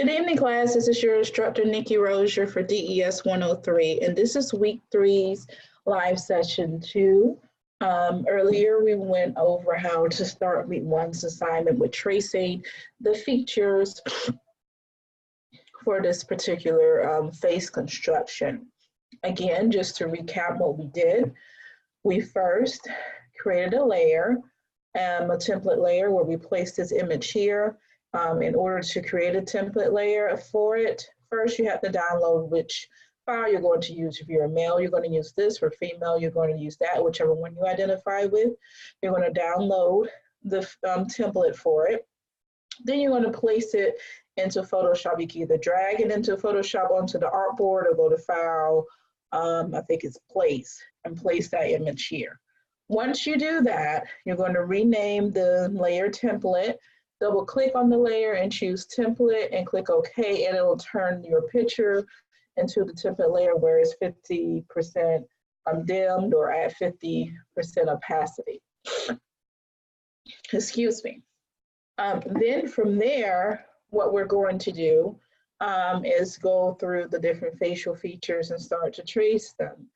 Good evening, class. This is your instructor, Nikki Rozier for DES 103, and this is week 3's live session 2. Earlier, we went over how to start week 1's assignment with tracing the features for this particular face construction. Again, just to recap what we did, we first created a layer, a template layer where we placed this image here. In order to create a template layer for it, first you have to download which file you're going to use. If you're a male, you're going to use this. For female, you're going to use that, whichever one you identify with. You're going to download the template for it. Then you're going to place it into Photoshop. You can either drag it into Photoshop onto the artboard or go to File, I think it's Place, and place that image here. Once you do that, you're going to rename the layer template. Double click on the layer and choose template and click OK, and it'll turn your picture into the template layer where it's 50% dimmed or at 50% opacity. Excuse me. Then from there, what we're going to do is go through the different facial features and start to trace them.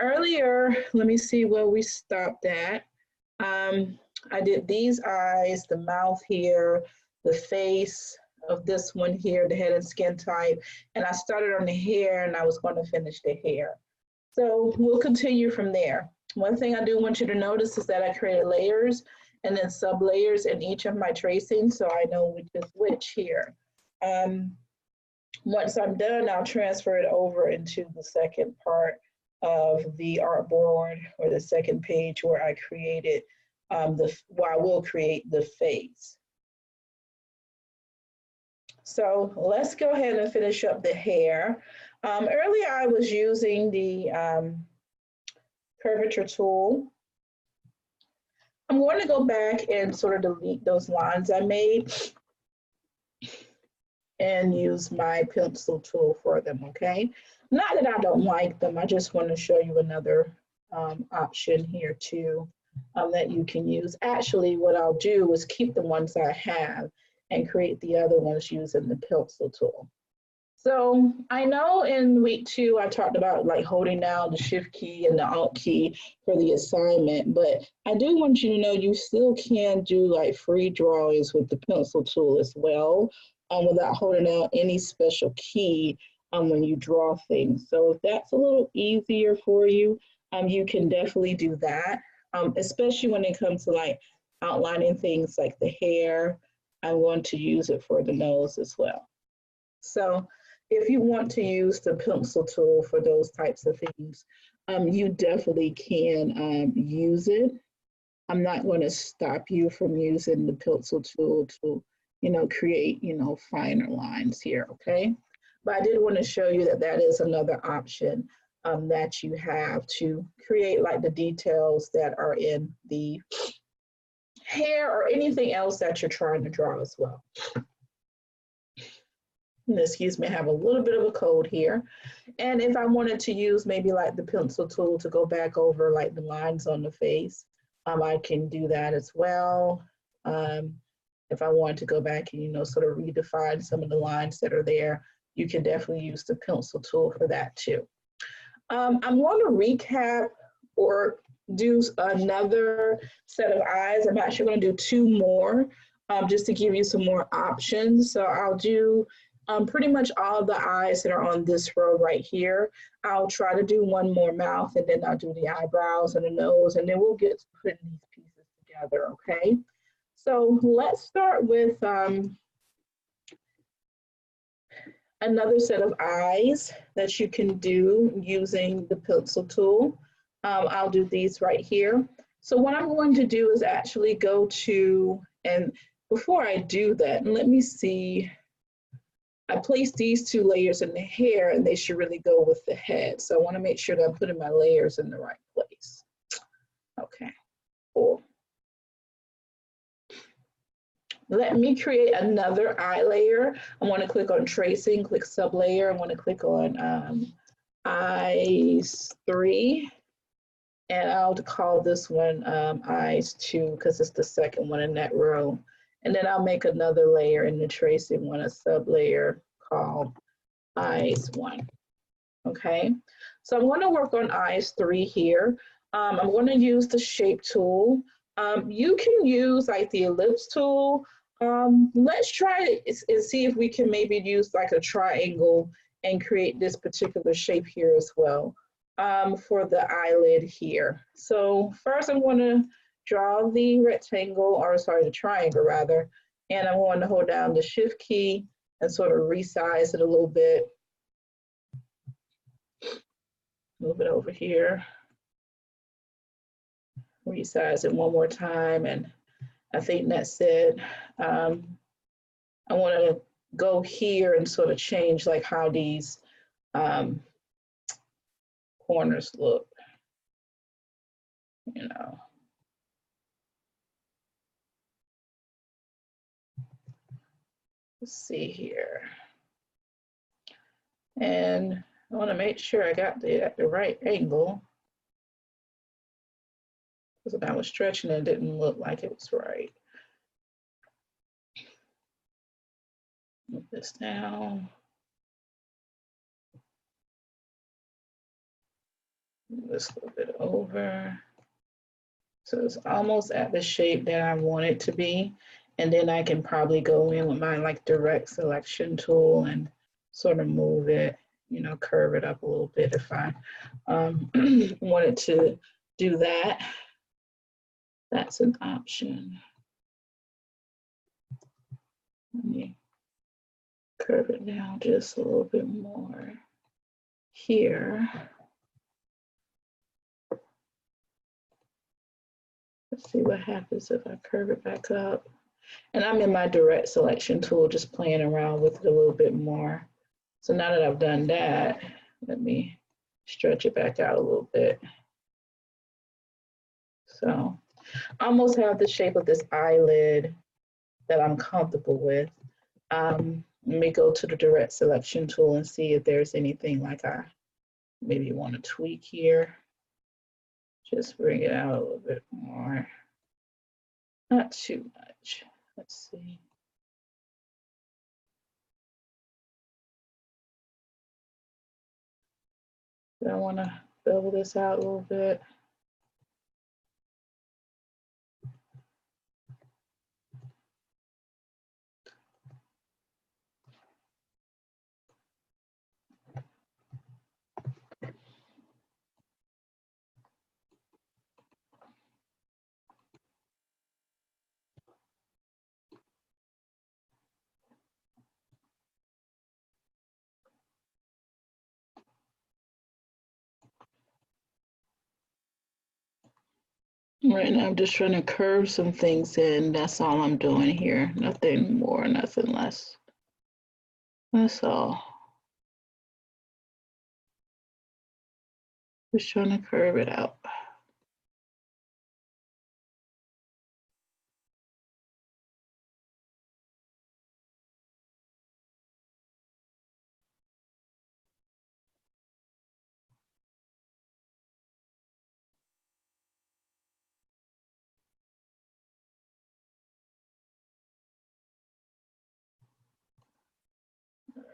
Earlier, let me see where we stopped at. I did these eyes, the mouth here, the face of this one here, the head and skin type, and I started on the hair and I was going to finish the hair. So we'll continue from there. One thing I do want you to notice is that I created layers and then sub layers in each of my tracing, so I know which is which here. Once I'm done, I'll transfer it over into the second part of the artboard or the second page where I created where I will create the face. So let's go ahead and finish up the hair. Earlier I was using the curvature tool. I'm going to go back and sort of delete those lines I made and use my pencil tool for them, okay? Not that I don't like them, I just want to show you another option here too. That you can use. Actually, what I'll do is keep the ones I have and create the other ones using the pencil tool. So I know in week 2, I talked about like holding down the shift key and the alt key for the assignment, but I do want you to know you still can do like free drawings with the pencil tool as well, without holding down any special key when you draw things. So if that's a little easier for you, you can definitely do that. Especially when it comes to like outlining things like the hair. I want to use it for the nose as well. So if you want to use the pencil tool for those types of things, you definitely can use it. I'm not going to stop you from using the pencil tool to, create, finer lines here, okay? But I did want to show you that that is another option that you have to create like the details that are in the hair or anything else that you're trying to draw as well. And excuse me, I have a little bit of a cold here. And if I wanted to use maybe like the pencil tool to go back over like the lines on the face, I can do that as well. If I wanted to go back and, sort of redefine some of the lines that are there, you can definitely use the pencil tool for that too. I'm going to recap or do another set of eyes. I'm actually going to do 2 more just to give you some more options. So I'll do pretty much all of the eyes that are on this row right here. I'll try to do 1 more mouth, and then I'll do the eyebrows and the nose, and then we'll get to putting these pieces together, okay? So let's start with another set of eyes that you can do using the pencil tool. I'll do these right here. So what I'm going to do is actually go to, and before I do that, let me see, I placed these 2 layers in the hair and they should really go with the head. So I want to make sure that I'm putting my layers in the right place. Okay, cool. Let me create another eye layer. I want to click on tracing, click sub layer. I want to click on eyes 3. And I'll call this one eyes 2 because it's the second one in that row. And then I'll make another layer in the tracing one, a sub layer called eyes 1. Okay, so I'm going to work on eyes 3 here. I'm going to use the shape tool. You can use like the ellipse tool. Let's try it and see if we can maybe use like a triangle and create this particular shape here as well for the eyelid here. So first I'm going to draw the rectangle, or sorry, the triangle rather, and I'm going to hold down the shift key and sort of resize it a little bit. Move it over here. Resize it one more time, and I think that's it. I want to go here and sort of change like how these corners look, you know. Let's see here. And I want to make sure I got the right angle, because when I was stretching it didn't look like it was right. Move this down. Move this a little bit over. So it's almost at the shape that I want it to be. And then I can probably go in with my like direct selection tool and sort of move it, you know, curve it up a little bit if I wanted to do that. That's an option. Let me curve it down just a little bit more here. Let's see what happens if I curve it back up. And I'm in my direct selection tool, just playing around with it a little bit more. So now that I've done that, let me stretch it back out a little bit. So I almost have the shape of this eyelid that I'm comfortable with. Let me go to the direct selection tool and see if there's anything like I maybe want to tweak here. Just bring it out a little bit more. Not too much. Let's see. I want to bevel this out a little bit. Right now, I'm just trying to curve some things in. That's all I'm doing here. Nothing more, nothing less. That's all. Just trying to curve it out.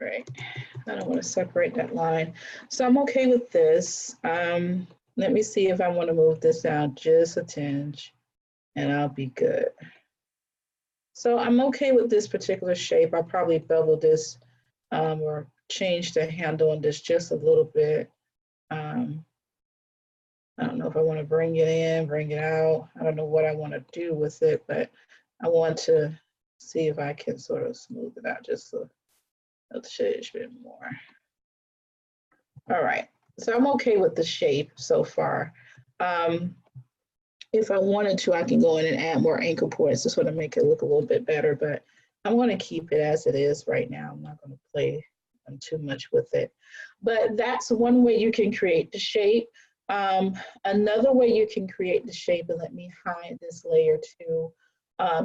All right, I don't want to separate that line. So I'm okay with this. Let me see if I want to move this down just a tinge, and I'll be good. So I'm okay with this particular shape. I'll probably bevel this or change the handle on this just a little bit. I don't know if I want to bring it in, bring it out. I don't know what I want to do with it, but I want to see if I can sort of smooth it out just a shade bit more. All right, so I'm okay with the shape so far. If I wanted to, I can go in and add more anchor points to sort of make it look a little bit better, but I'm going to keep it as it is right now. I'm not going to play too much with it. But that's one way you can create the shape. Another way you can create the shape, and let me hide this layer too,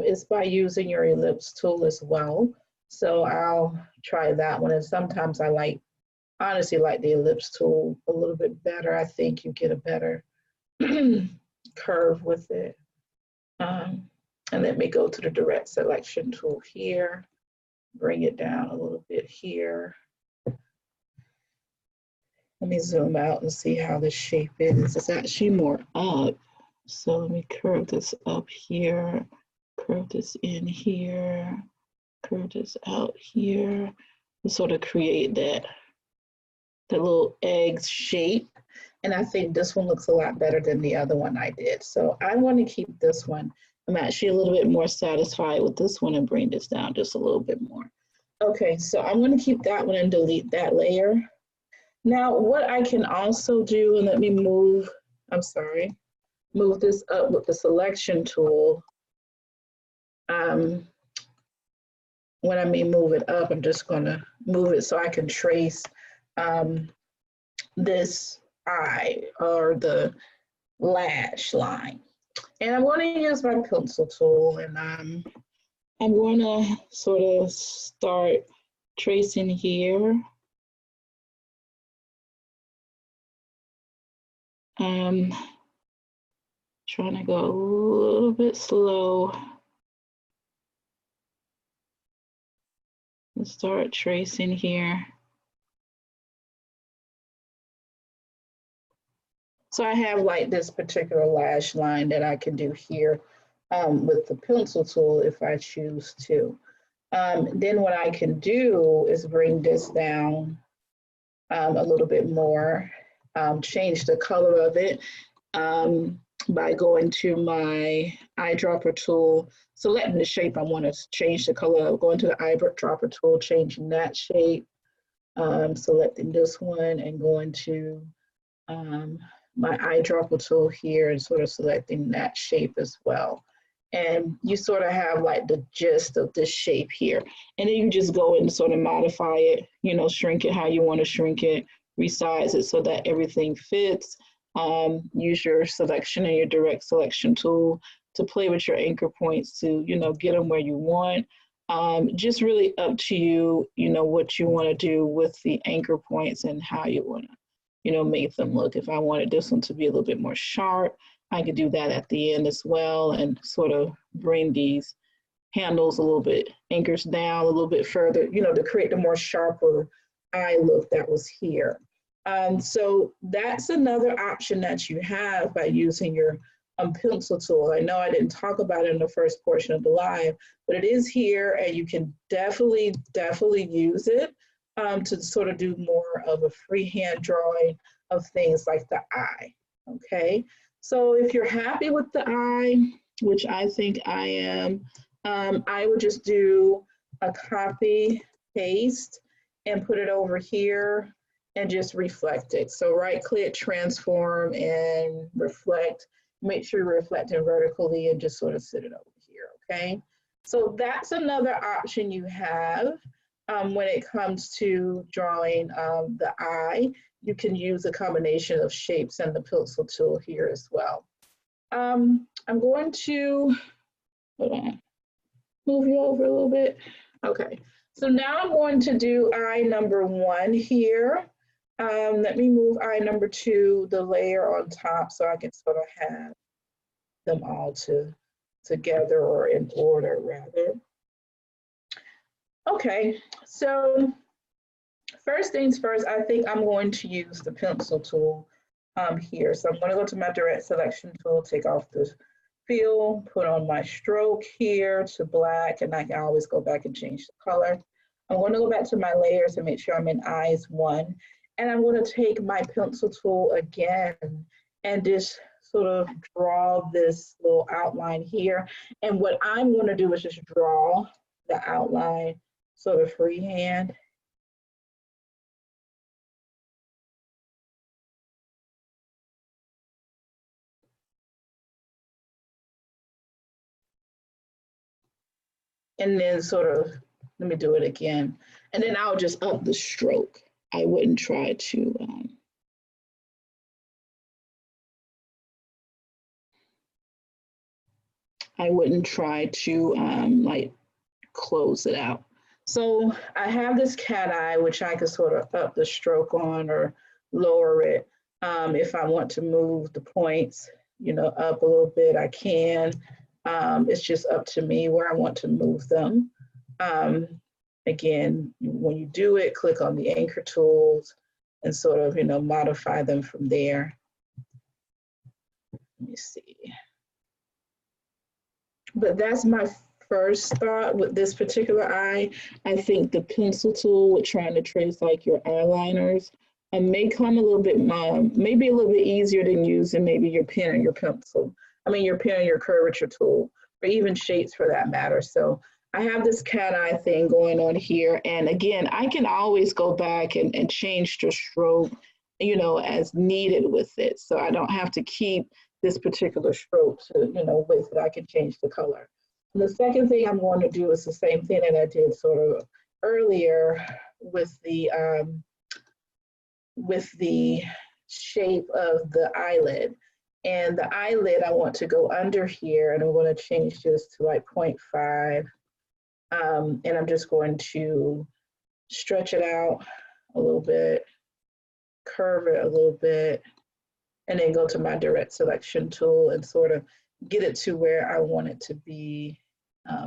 is by using your ellipse tool as well. So I'll try that one. And sometimes I honestly like the ellipse tool a little bit better. I think you get a better curve with it. And let me go to the direct selection tool here, bring it down a little bit here. Let me zoom out and see how this shape is. It's actually more up. So let me curve this up here, curve this in here, curve this out here, to sort of create that little egg shape. And I think this one looks a lot better than the other one I did. So I want to keep this one. I'm actually a little bit more satisfied with this one and bring this down just a little bit more. Okay, so I'm going to keep that one and delete that layer. Now, what I can also do, and let me move this up with the selection tool. When I mean move it up, I'm just going to move it so I can trace this eye or the lash line. And I'm going to use my pencil tool, and I'm going to sort of start tracing here. Trying to go a little bit slow. Let's start tracing here. So I have like this particular lash line that I can do here with the pencil tool if I choose to. Then what I can do is bring this down a little bit more, change the color of it by going to my eyedropper tool, selecting the shape I want to change the color of, going to the eyedropper tool, changing that shape, selecting this one and going to my eyedropper tool here and sort of selecting that shape as well. And you sort of have like the gist of this shape here. And then you just go and sort of modify it, you know, shrink it how you want to shrink it, resize it so that everything fits. Use your selection and your direct selection tool to play with your anchor points to, you know, get them where you want. Just really up to you, you know, what you want to do with the anchor points and how you want to, you know, make them look. If I wanted this one to be a little bit more sharp, I could do that at the end as well and sort of bring these handles a little bit, anchors down a little bit further, you know, to create the more sharper eye look that was here. So that's another option that you have by using your pencil tool. I know I didn't talk about it in the first portion of the live, but it is here and you can definitely use it to sort of do more of a freehand drawing of things like the eye, okay? So if you're happy with the eye, which I think I am, I would just do a copy, paste, and put it over here and just reflect it. So right click, transform, and reflect. Make sure you're reflecting vertically and just sort of sit it over here, okay? So that's another option you have when it comes to drawing the eye. You can use a combination of shapes and the pencil tool here as well. I'm going to, hold on, move you over a little bit. Okay, so now I'm going to do eye number 1 here. Let me move eye number 2, the layer on top, so I can sort of have them all together or in order rather. Okay, so first things first, I think I'm going to use the pencil tool here. So I'm going to go to my direct selection tool, take off the fill, put on my stroke here to black, and I can always go back and change the color. I'm going to go back to my layers and make sure I'm in eyes 1. And I'm going to take my pencil tool again and just sort of draw this little outline here. And what I'm going to do is just draw the outline sort of freehand. And then sort of, let me do it again. And then I'll just up the stroke. I wouldn't try to, like close it out. So I have this cat eye, which I can sort of up the stroke on or lower it. If I want to move the points, you know, up a little bit, I can. It's just up to me where I want to move them. Again, when you do it, click on the anchor tools and sort of, modify them from there. Let me see. But that's my first thought with this particular eye. I think the pencil tool with trying to trace like your eyeliners may come a little bit, maybe a little bit easier than using maybe your pen or your pencil. I mean, your pen or your curvature tool, or even shapes for that matter. So I have this cat eye thing going on here. And again, I can always go back and change the stroke, as needed with it. So I don't have to keep this particular stroke to, with it. I can change the color. And the second thing I'm going to do is the same thing that I did sort of earlier with the shape of the eyelid. And the eyelid, I want to go under here, and I'm going to change this to like 0.5. And I'm just going to stretch it out a little bit, curve it a little bit, and then go to my direct selection tool and sort of get it to where I want it to be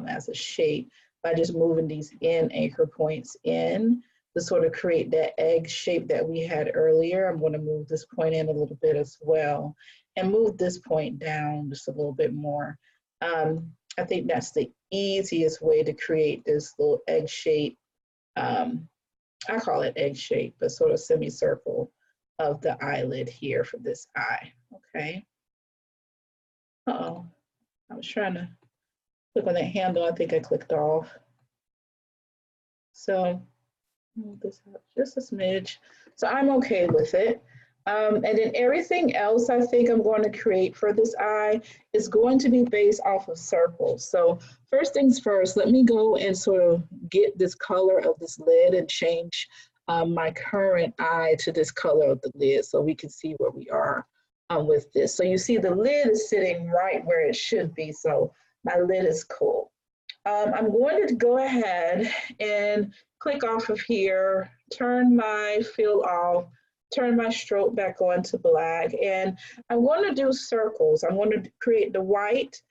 as a shape by just moving these anchor points in to sort of create that egg shape that we had earlier. I'm going to move this point in a little bit as well and move this point down just a little bit more. I think that's the easiest way to create this little egg shape. I call it egg shape, but sort of semicircle of the eyelid here for this eye, okay? Uh-oh, I was trying to click on that handle. I think I clicked off. So move this up just a smidge. So I'm okay with it. And then everything else I think I'm going to create for this eye is going to be based off of circles. So first things first, let me go and sort of get this color of this lid and change my current eye to this color of the lid so we can see where we are with this. So you see the lid is sitting right where it should be. So my lid is cool. I'm going to go ahead and click off of here, turn my fill off, turn my stroke back on to black, and I'm going to do circles. I'm going to create the white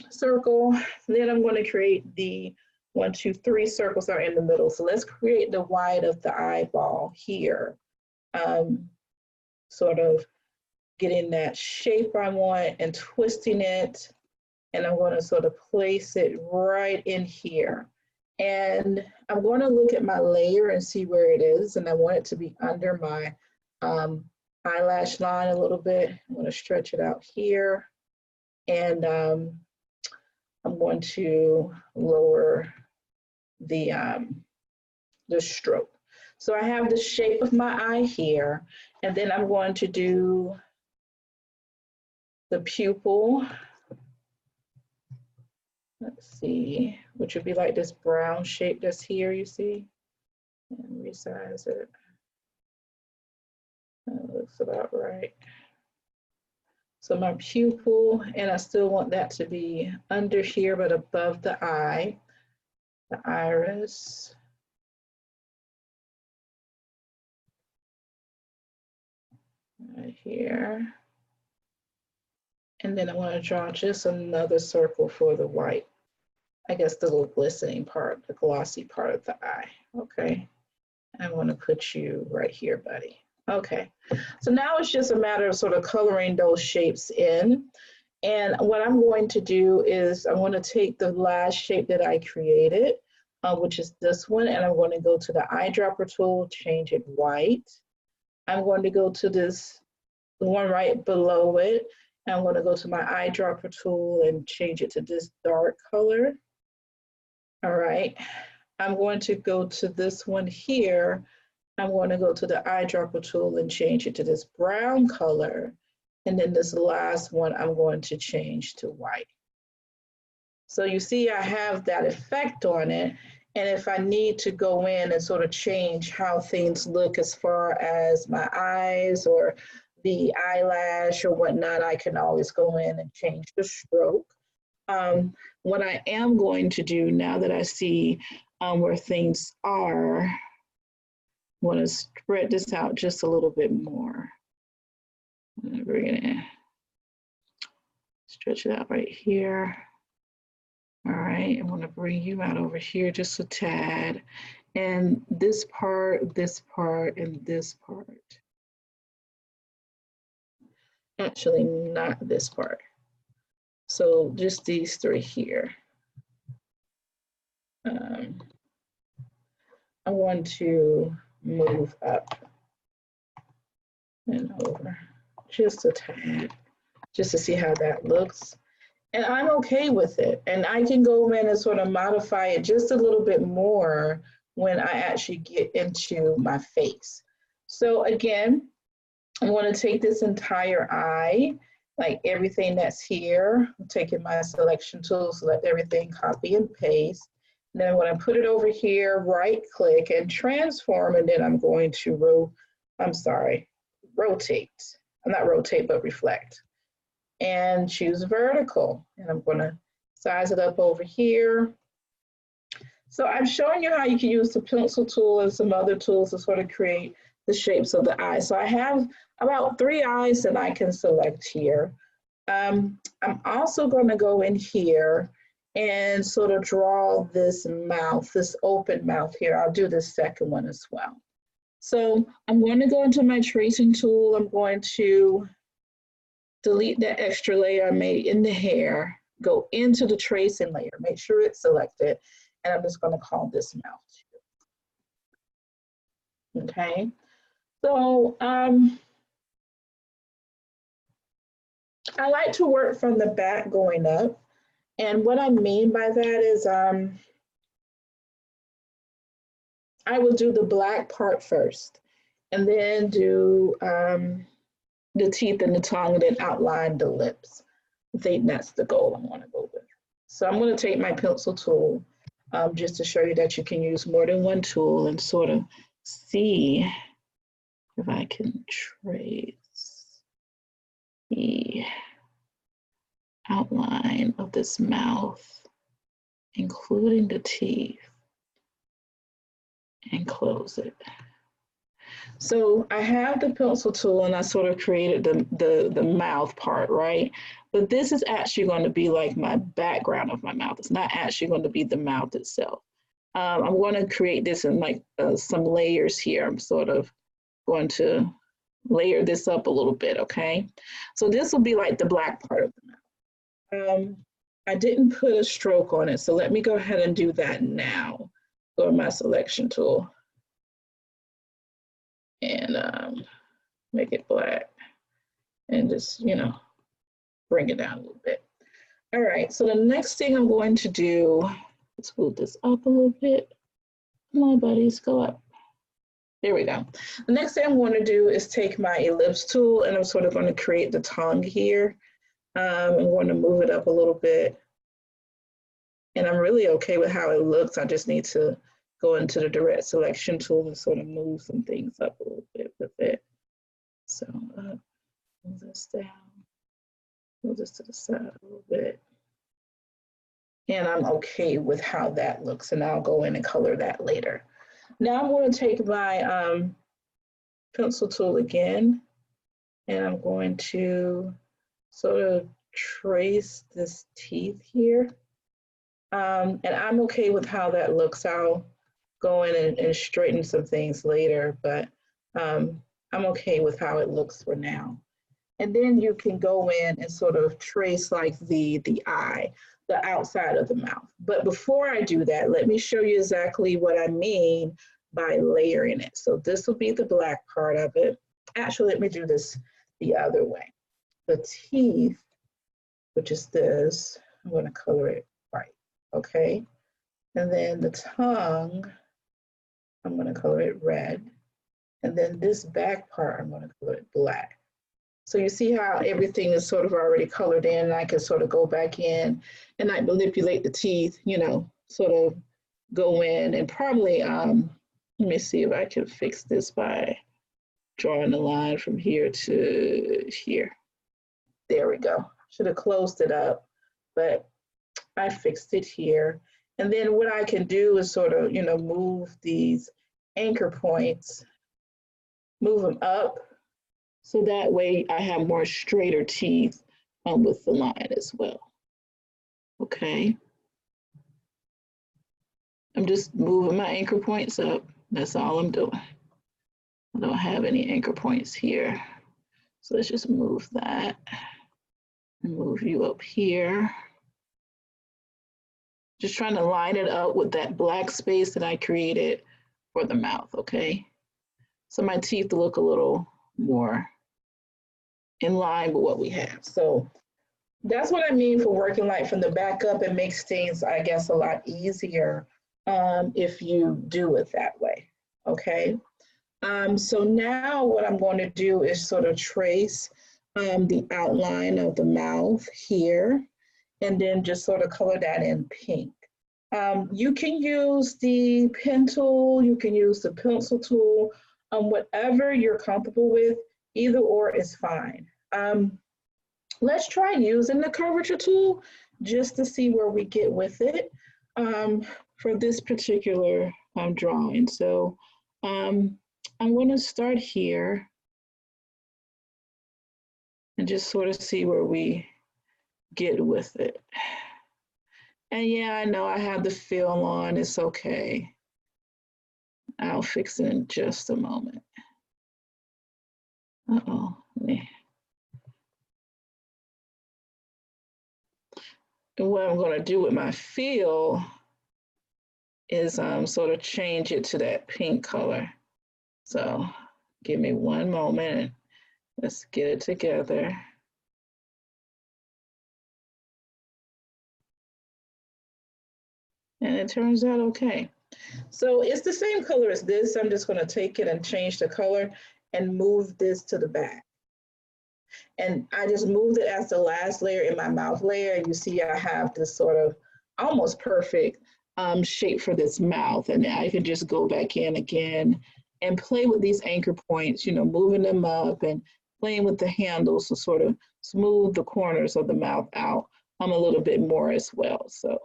circle, then I'm going to create the 1, 2, 3 circles are in the middle. So let's create the white of the eyeball here. Sort of getting that shape I want and twisting it, and I'm going to sort of place it right in here. And I'm going to look at my layer and see where it is, and I want it to be under my eyelash line a little bit. I'm going to stretch it out here, and I'm going to lower the stroke. So I have the shape of my eye here, and then I'm going to do the pupil. Let's see, which would be like this brown shape that's here, you see? And resize it. That looks about right. So my pupil, and I still want that to be under here, but above the eye, the iris. Right here. And then I want to draw just another circle for the white. I guess the little glistening part, the glossy part of the eye. Okay. I want to put you right here, buddy. Okay. So now it's just a matter of sort of coloring those shapes in. And what I'm going to do is I'm going to take the last shape that I created, which is this one, and I'm going to go to the eyedropper tool, change it white. I'm going to go to this, the one right below it. I'm going to go to my eyedropper tool and change it to this dark color. All right. I'm going to go to this one here. I'm going to go to the eyedropper tool and change it to this brown color. And then this last one, I'm going to change to white. So you see, I have that effect on it. And if I need to go in and sort of change how things look as far as my eyes or the eyelash or whatnot, I can always go in and change the stroke. What I am going to do now that I see where things are, I want to spread this out just a little bit more. We're going to Stretch it out right here. All right, I'm gonna bring you out over here just a tad. And this part, and this part. Actually, not this part. So just these three here. I want to move up and over just a tad, just to see how that looks. And I'm okay with it. And I can go in and sort of modify it just a little bit more when I actually get into my face. So again, I want to take this entire eye, like everything that's here. I'm taking my selection tool, select everything, copy and paste. And then when I put it over here, right click and transform, and then I'm going to rotate. Not rotate, but reflect. And choose vertical. And I'm going to size it up over here. So I'm showing you how you can use the pencil tool and some other tools to sort of create the shapes of the eye. So I have about 3 eyes that I can select here. I'm also going to go in here and sort of draw this mouth, this open mouth here. I'll do the second one as well. So I'm going to go into my tracing tool. I'm going to delete that extra layer I made in the hair, go into the tracing layer, make sure it's selected, and I'm just going to call this mouth. Okay, so I like to work from the back going up, and what I mean by that is I will do the black part first, and then do the teeth and the tongue, and then outline the lips. I think that's the goal I want to go with. So I'm going to take my pencil tool just to show you that you can use more than one tool and sort of see if I can trace the outline of this mouth, including the teeth, and close it. So I have the pencil tool and I sort of created the mouth part, right? But this is actually going to be like my background of my mouth. It's not actually going to be the mouth itself. I'm going to create this in like some layers here. I'm sort of going to layer this up a little bit, okay? So this will be like the black part of the mouth. I didn't put a stroke on it, so let me go ahead and do that now. Go to my selection tool and make it black and just, you know, bring it down a little bit. All right, so the next thing I'm going to do, let's move this up a little bit. Come on, buddies, go up. There we go. The next thing I'm going to do is take my ellipse tool and I'm sort of going to create the tongue here. I'm going to move it up a little bit. And I'm really okay with how it looks. I just need to go into the direct selection tool and sort of move some things up a little bit with it. So move this down, move this to the side a little bit. And I'm okay with how that looks, and I'll go in and color that later. Now I'm going to take my pencil tool again, and I'm going to sort of trace this teeth here. And I'm okay with how that looks. I'll go in and straighten some things later, but I'm okay with how it looks for now. And then you can go in and sort of trace like the eye, the outside of the mouth. But before I do that, let me show you exactly what I mean by layering it. So this will be the black part of it. Actually, let me do this the other way. The teeth, which is this, I'm going to color it white, okay? And then the tongue, I'm going to color it red. And then this back part, I'm going to color it black. So you see how everything is sort of already colored in, and I can sort of go back in and I manipulate the teeth, you know, sort of go in and probably, let me see if I can fix this by drawing a line from here to here. There we go. Should have closed it up, but I fixed it here. And then what I can do is sort of, you know, move these anchor points, move them up, so that way I have more straighter teeth with the line as well. Okay. I'm just moving my anchor points up. That's all I'm doing. I don't have any anchor points here. So let's just move that and move you up here. Just trying to line it up with that black space that I created for the mouth, okay? So my teeth look a little more in line with what we have. So that's what I mean for working like from the back up. It makes things, I guess, a lot easier if you do it that way, okay? So now what I'm going to do is sort of trace the outline of the mouth here, and then just sort of color that in pink. You can use the pen tool, you can use the pencil tool, whatever you're comfortable with, either or is fine. Let's try using the curvature tool just to see where we get with it for this particular drawing. So I'm going to start here and just sort of see where we get with it. And yeah, I know I have the fill on, it's okay. I'll fix it in just a moment. Uh-oh. And what I'm going to do with my fill is sort of change it to that pink color. So give me one moment. Let's get it together. And it turns out okay. So it's the same color as this. I'm just going to take it and change the color and move this to the back. And I just moved it as the last layer in my mouth layer. And you see I have this sort of almost perfect shape for this mouth. And I can just go back in again and play with these anchor points, you know, moving them up and playing with the handles to sort of smooth the corners of the mouth out a little bit more as well. So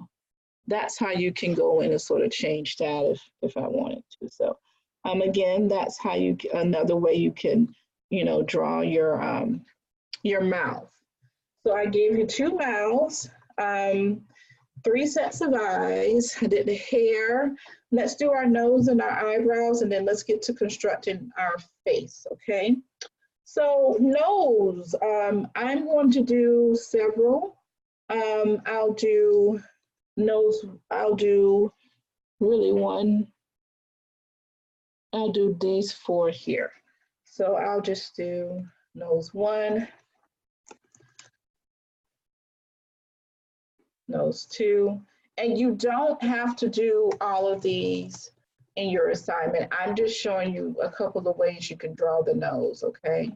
that's how you can go in and sort of change that if I wanted to. So again, that's how you, another way you can, you know, draw your mouth. So I gave you 2 mouths, 3 sets of eyes. I did the hair. Let's do our nose and our eyebrows, and then let's get to constructing our face, okay? So nose, I'm going to do several. I'll do nose, I'll do really one. I'll do these 4 here. So I'll just do nose 1, nose 2, and you don't have to do all of these in your assignment. I'm just showing you a couple of ways you can draw the nose, okay?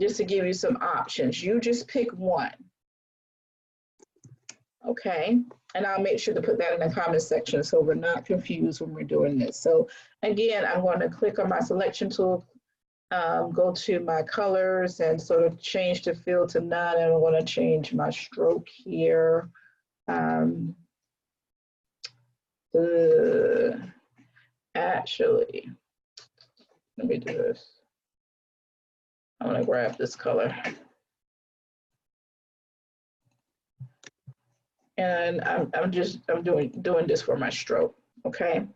Just to give you some options. You just pick one, okay? And I'll make sure to put that in the comment section so we're not confused when we're doing this. So again, I'm going to click on my selection tool, go to my colors and sort of change the fill to none. And I want to change my stroke here. Actually, let me do this. I want to grab this color. And I'm doing this for my stroke, okay?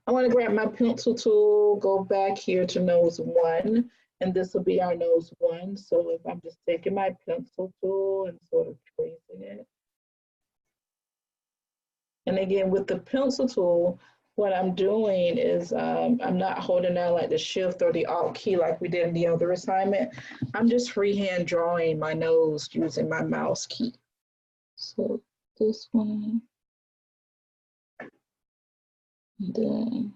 I want to grab my pencil tool, go back here to nose 1, and this will be our nose 1. So if I'm just taking my pencil tool and sort of tracing it. And again, with the pencil tool, what I'm doing is I'm not holding down like the shift or the alt key like we did in the other assignment. I'm just freehand drawing my nose using my mouse key. So this one, and then,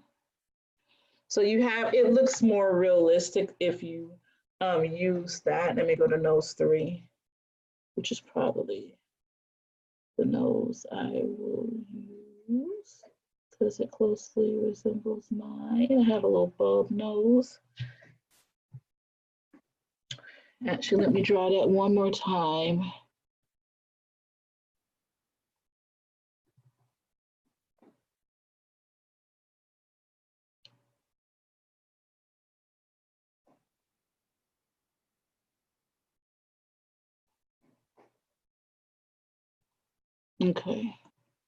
so you have, it looks more realistic if you use that. Let me go to nose 3, which is probably the nose I will use because it closely resembles mine. I have a little bulb nose. Actually, let me draw that one more time. Okay.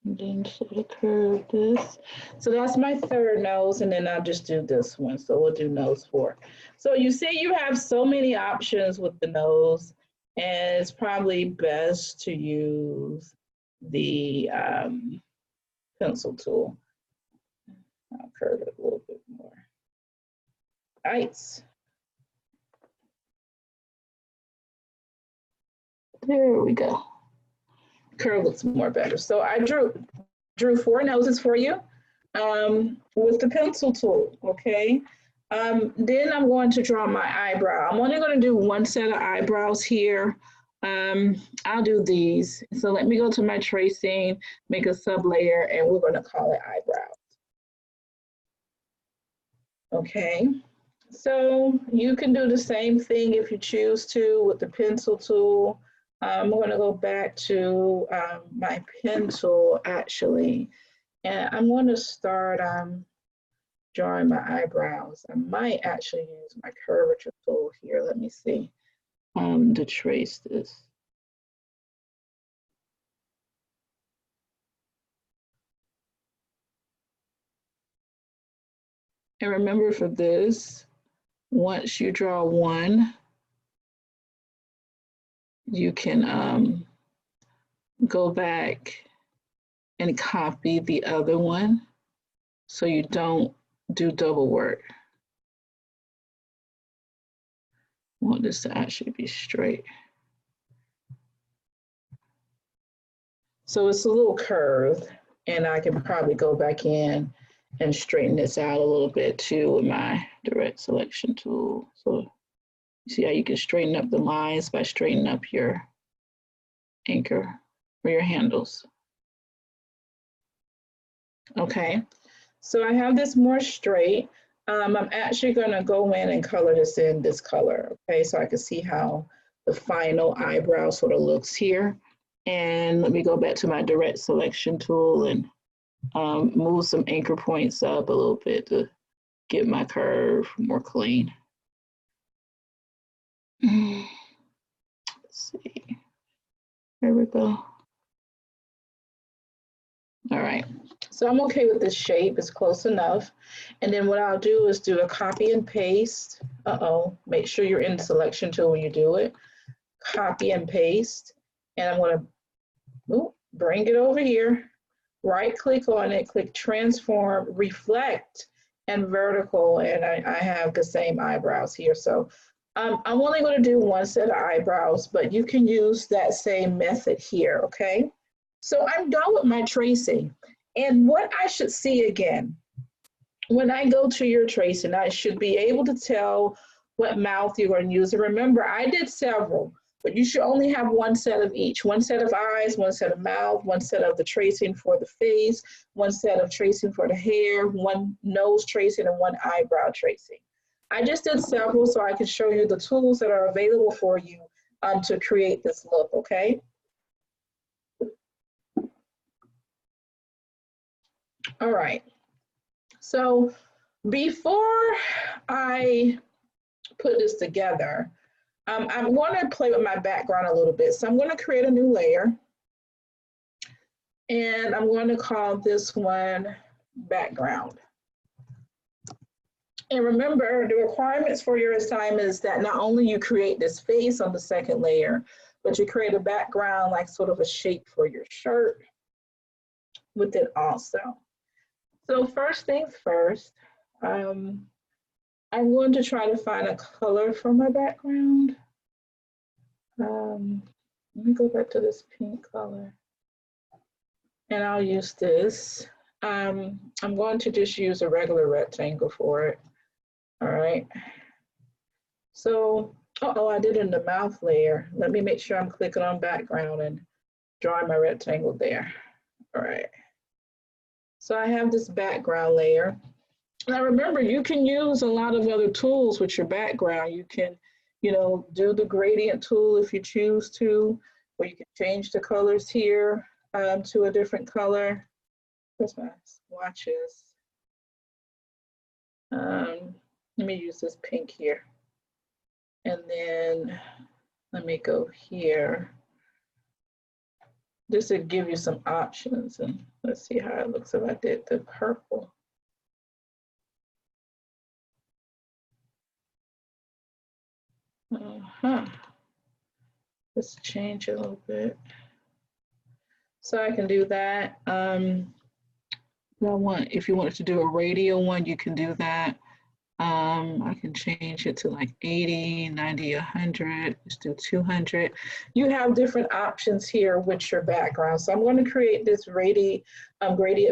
And then sort of curve this. So that's my third nose, and then I'll just do this one. So we'll do nose 4. So you see you have so many options with the nose, and it's probably best to use the pencil tool. I'll curve it a little bit more. Nice. There we go. Curve looks more better. So I drew 4 noses for you with the pencil tool, okay? Then I'm going to draw my eyebrow. I'm only going to do one set of eyebrows here. I'll do these. So let me go to my tracing, make a sub layer, and we're going to call it eyebrows. Okay, so you can do the same thing if you choose to with the pencil tool. I'm going to go back to my pen tool actually, and I'm going to start drawing my eyebrows. I might actually use my curvature tool here. Let me see to trace this. And remember for this, once you draw one, you can go back and copy the other one so you don't do double work. I want this to actually be straight. So it's a little curved, and I can probably go back in and straighten this out a little bit too with my direct selection tool. So you see how you can straighten up the lines by straightening up your anchor or your handles. Okay, so I have this more straight. I'm actually going to go in and color this in this color, okay, so I can see how the final eyebrow sort of looks here. And let me go back to my direct selection tool and move some anchor points up a little bit to get my curve more clean. Let's see, there we go. All right, so I'm okay with this shape, it's close enough. And then what I'll do is do a copy and paste. Make sure you're in the selection tool when you do it. Copy and paste, and I'm gonna bring it over here, right click on it, click transform, reflect, and vertical, and I have the same eyebrows here. So I'm only going to do one set of eyebrows, but you can use that same method here, okay? So I'm done with my tracing. And what I should see again, when I go to your tracing, I should be able to tell what mouth you're going to use. And remember, I did several, but you should only have one set of each. One set of eyes, one set of mouth, one set of the tracing for the face, one set of tracing for the hair, one nose tracing, and one eyebrow tracing. I just did several so I can show you the tools that are available for you to create this look, okay? All right, so before I put this together, I'm going to play with my background a little bit. So I'm going to create a new layer, and I'm going to call this one background. And remember, the requirements for your assignment is that not only you create this face on the second layer, but you create a background like sort of a shape for your shirt with it also. So first things first, I'm going to try to find a color for my background. Let me go back to this pink color, and I'll use this. I'm going to just use a regular rectangle for it. All right. So, I did it in the mouth layer. Let me make sure I'm clicking on background and drawing my rectangle there. All right. So I have this background layer. Now remember, you can use a lot of other tools with your background. You can, do the gradient tool if you choose to, or you can change the colors here to a different color. Where's my swatches? Let me use this pink here. And then let me go here. just to give you some options. And let's see how it looks if I did the purple. Let's change it a little bit. So I can do that. If you wanted to do a radial one, you can do that. I can change it to like 80, 90, 100, let's do 200. You have different options here with your background. So I'm going to create this gradient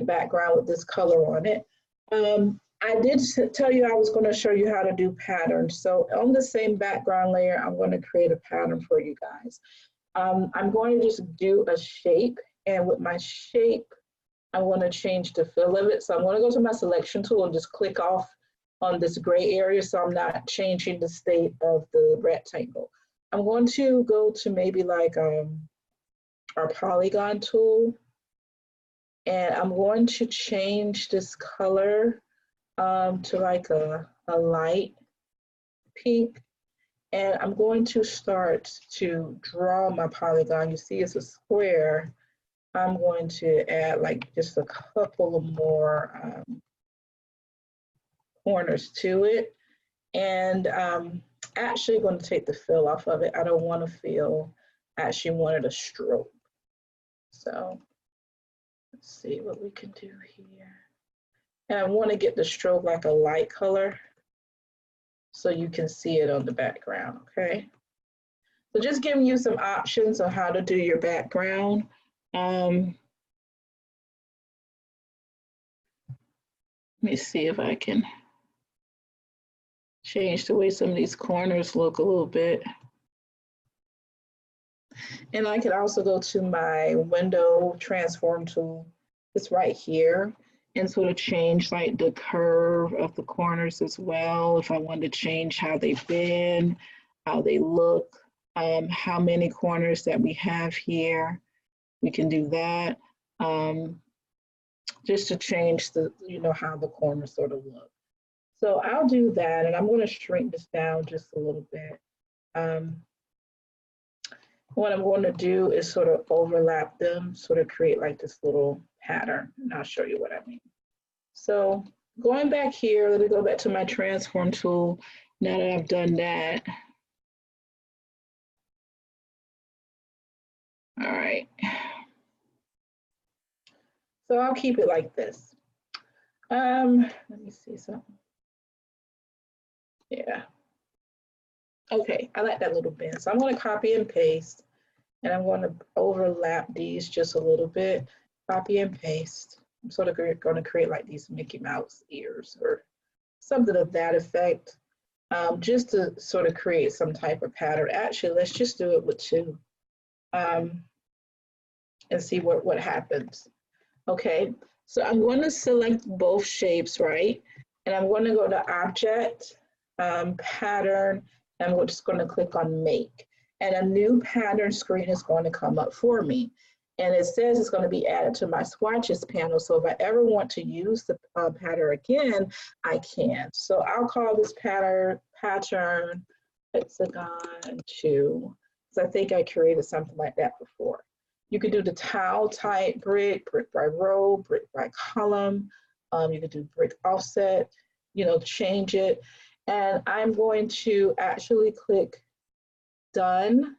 background with this color on it. I did tell you I was going to show you how to do patterns. So on the same background layer, I'm going to create a pattern for you guys. I'm going to just do a shape, and with my shape, I want to change the fill of it. So I'm going to go to my selection tool and just click off on this gray area so I'm not changing the state of the rectangle. I'm going to go to maybe like our polygon tool, and I'm going to change this color to like a light pink, and I'm going to start to draw my polygon. You see it's a square. I'm going to add like just a couple of more corners to it, and actually going to take the fill off of it. I don't want to fill, I actually wanted a stroke. So let's see what we can do here. And I want to get the stroke like a light color so you can see it on the background, okay? So just giving you some options on how to do your background. Let me see if I can change the way some of these corners look a little bit. And I could also go to my window transform tool. It's right here, and sort of change like the curve of the corners as well. If I wanted to change how they bend, how they look, how many corners that we have here, we can do that. Just to change the, how the corners sort of look. So I'll do that, and I'm going to shrink this down just a little bit. What I'm going to do is sort of overlap them, sort of create like this little pattern, and I'll show you what I mean. So going back here, let me go back to my transform tool. Now that I've done that. All right. So I'll keep it like this. Let me see something. Yeah. Okay, I like that little bend. So I'm going to copy and paste, and I'm going to overlap these just a little bit. Copy and paste. I'm sort of going to create like these Mickey Mouse ears or something of that effect, just to sort of create some type of pattern. Actually, let's just do it with two and see what happens. Okay, so I'm going to select both shapes, right? And I'm going to go to Object, Pattern, and I'm just going to click on Make. And a new pattern screen is going to come up for me. And it says it's going to be added to my swatches panel. So if I ever want to use the pattern again, I can. So I'll call this pattern Hexagon 2. So I think I created something like that before. You could do the tile type brick, brick by row, brick by column. You could do brick offset, change it. And I'm going to actually click done.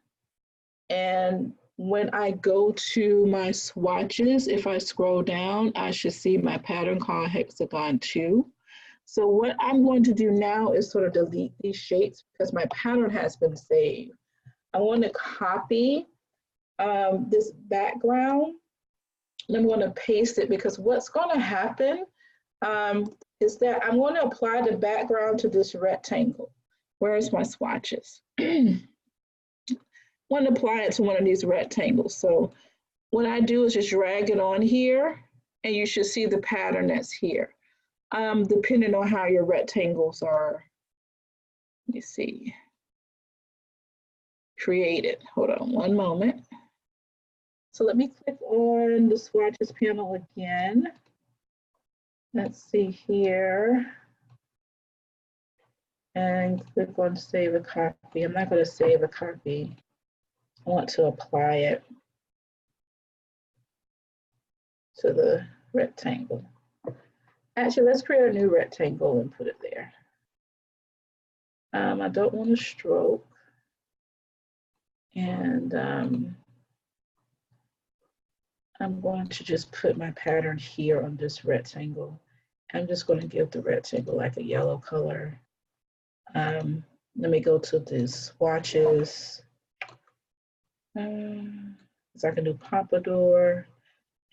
And when I go to my swatches, if I scroll down, I should see my pattern called Hexagon 2. So what I'm going to do now is sort of delete these shapes because my pattern has been saved. I want to copy this background, and I'm going to paste it because what's going to happen is that I'm going to apply the background to this rectangle. Where's my swatches? I want to apply it to one of these rectangles. So what I do is just drag it on here, and you should see the pattern that's here. Depending on how your rectangles are, let me see, created. Hold on one moment. So let me click on the swatches panel again. Let's see here. And click on save a copy. I'm not going to save a copy. I want to apply it. to the rectangle. Actually, let's create a new rectangle and put it there. I don't want to stroke. And I'm going to just put my pattern here on this rectangle. I'm just going to give the rectangle like a yellow color. Let me go to the swatches. So I can do pompadour,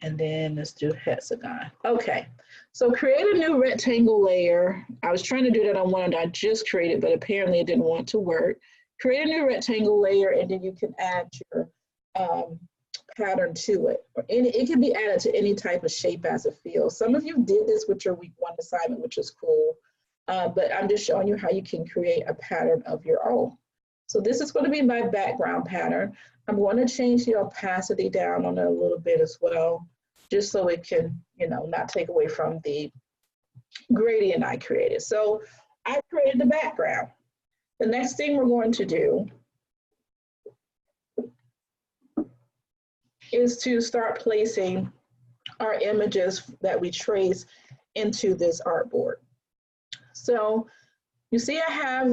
and then let's do hexagon. Okay, so create a new rectangle layer. I was trying to do that on one that I just created, but apparently it didn't want to work. Create a new rectangle layer, and then you can add your pattern to it. Or it can be added to any type of shape as it feels. Some of you did this with your week 1 assignment, which is cool. But I'm just showing you how you can create a pattern of your own. So this is going to be my background pattern. I'm going to change the opacity down on it a little bit as well, just so it can, you know, not take away from the gradient I created. So I created the background. The next thing we're going to do is to start placing our images that we trace into this artboard. So you see I have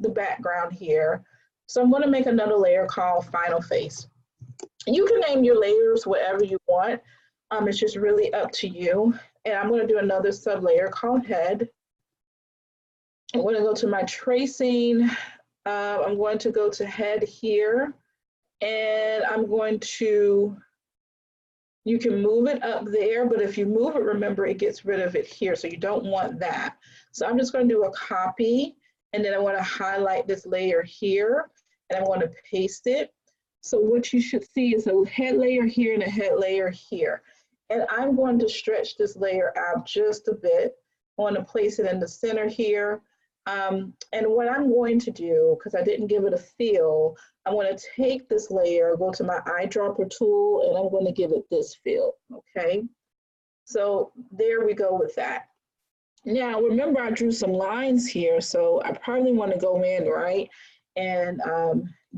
the background here. So I'm going to make another layer called Final Face. You can name your layers whatever you want. It's just really up to you. And I'm going to do another sub layer called Head. I'm going to go to my tracing. I'm going to go to Head here. And I'm going to, you can move it up there, but if you move it, remember it gets rid of it here. So you don't want that. So I'm just going to do a copy. And then I want to highlight this layer here. And I want to paste it. So what you should see is a head layer here and a head layer here. And I'm going to stretch this layer out just a bit. I want to place it in the center here. And what I'm going to do, because I didn't give it a feel, I want to take this layer, go to my eyedropper tool, and I'm going to give it this feel, okay? So there we go with that. Now, remember I drew some lines here, so I probably want to go in, right, and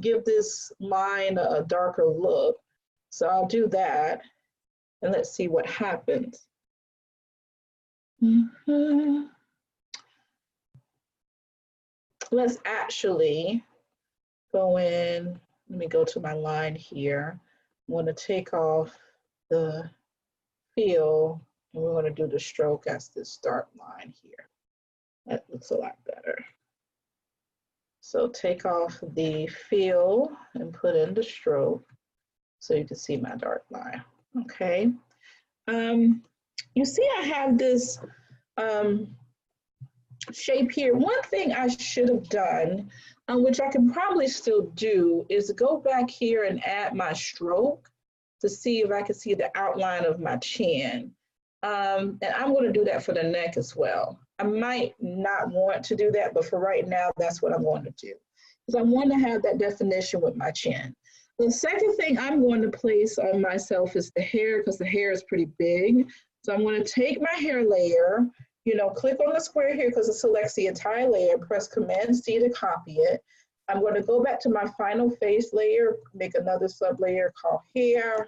give this line a darker look. So I'll do that, and let's see what happens. Let's actually go in, let me go to my line here. I'm going to take off the fill, and we're going to do the stroke as the start line here. That looks a lot better. So take off the fill and put in the stroke so you can see my dark line. Okay. You see I have this shape here. One thing I should have done, which I can probably still do, is go back here and add my stroke to see if I can see the outline of my chin. And I'm going to do that for the neck as well. I might not want to do that, but for right now, that's what I'm going to do. Because I want to have that definition with my chin. The second thing I'm going to place on myself is the hair, because the hair is pretty big. So I'm going to take my hair layer, you know, click on the square here because it selects the entire layer, press Command-C to copy it. I'm going to go back to my Final Face layer, make another sub layer called Hair.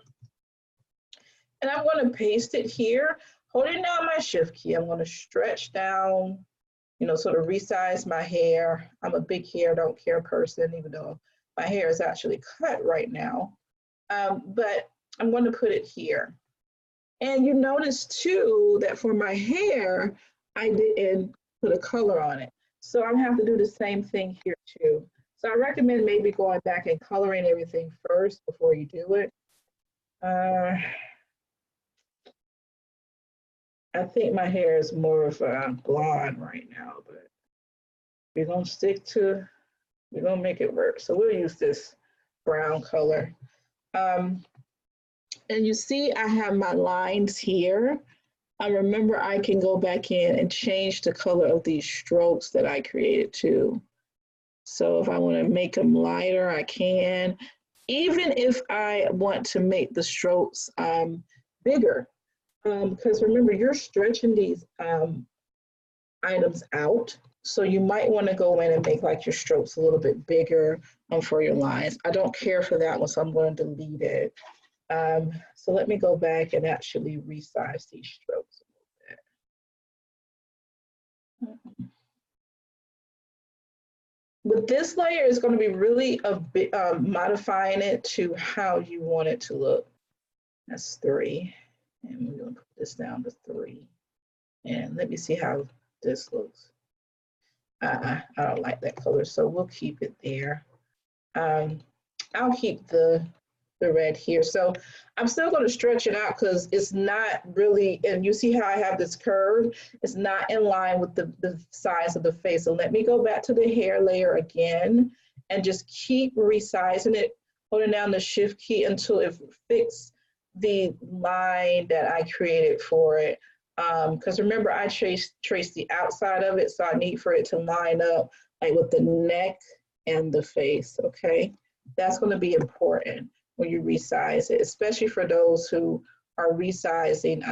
And I'm going to paste it here, holding down my Shift key. I'm going to stretch down, you know, sort of resize my hair. I'm a big hair, don't care person, even though my hair is actually cut right now. But I'm going to put it here. And you notice too that for my hair, I didn't put a color on it. So I'm gonna have to do the same thing here too. So I recommend maybe going back and coloring everything first before you do it. I think my hair is more of a blonde right now, but we're gonna we're gonna make it work. So we'll use this brown color. And you see I have my lines here. Remember I can go back in and change the color of these strokes that I created too. So if I want to make them lighter, I can. Even if I want to make the strokes bigger, because remember you're stretching these items out. So you might want to go in and make like your strokes a little bit bigger for your lines. I don't care for that one, so I'm going to delete it. So let me go back and actually resize these strokes a little bit. With this layer, it's going to be really a bit modifying it to how you want it to look. That's 3. And we're going to put this down to 3. And let me see how this looks. I don't like that color, so we'll keep it there. I'll keep the red here. So I'm still going to stretch it out because it's not really, and you see how I have this curve, it's not in line with the size of the face. So let me go back to the hair layer again and just keep resizing it, holding down the shift key until it fits the line that I created for it. Because remember, I traced the outside of it, so I need for it to line up like with the neck and the face, okay? That's going to be important when you resize it, especially for those who are resizing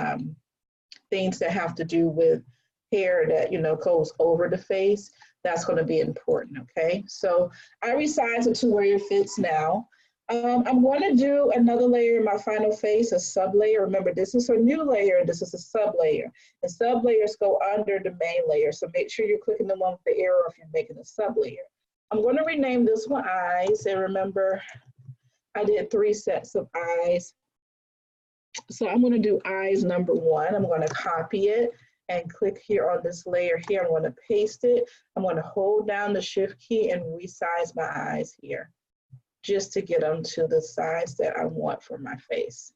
things that have to do with hair that, you know, goes over the face. That's going to be important, okay? So I resize it to where it fits now. I'm going to do another layer in my final face, a sub layer. Remember, this is a new layer, this is a sub layer. And sub layers go under the main layer, so make sure you're clicking the one with the arrow if you're making a sub layer. I'm going to rename this one eyes, and remember, I did 3 sets of eyes. So I'm going to do eyes number 1. I'm going to copy it and click here on this layer here. I'm going to paste it. I'm going to hold down the shift key and resize my eyes here, just to get them to the size that I want for my face.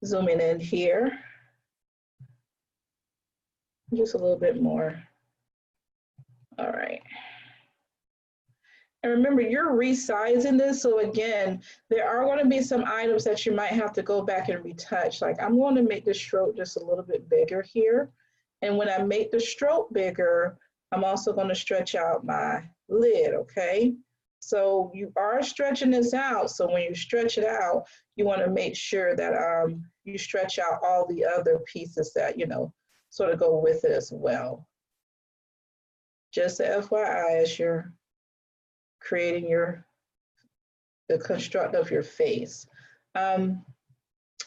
Zooming in here, just a little bit more. All right. And remember, you're resizing this, so again, there are going to be some items that you might have to go back and retouch. Like I'm going to make the stroke just a little bit bigger here. And when I make the stroke bigger, I'm also going to stretch out my lid, okay? So you are stretching this out, so when you stretch it out, you want to make sure that you stretch out all the other pieces that, you know, sort of go with it as well. Just a FYI, as you're creating the construct of your face. I'm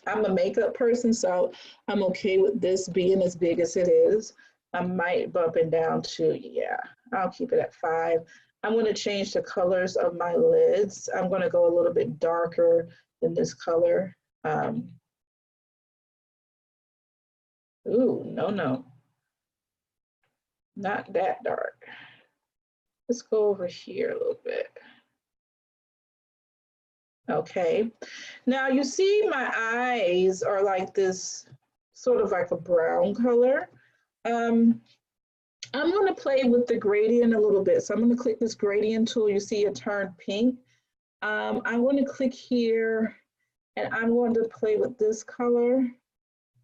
a makeup person, so I'm okay with this being as big as it is. I might bump it down to, yeah, I'll keep it at 5. I'm going to change the colors of my lids. I'm going to go a little bit darker than this color. Ooh, no, not that dark. Let's go over here a little bit. Okay, now you see my eyes are like this, sort of like a brown color. I'm going to play with the gradient a little bit. So I'm going to click this gradient tool. You see it turned pink. I'm going to click here and I'm going to play with this color.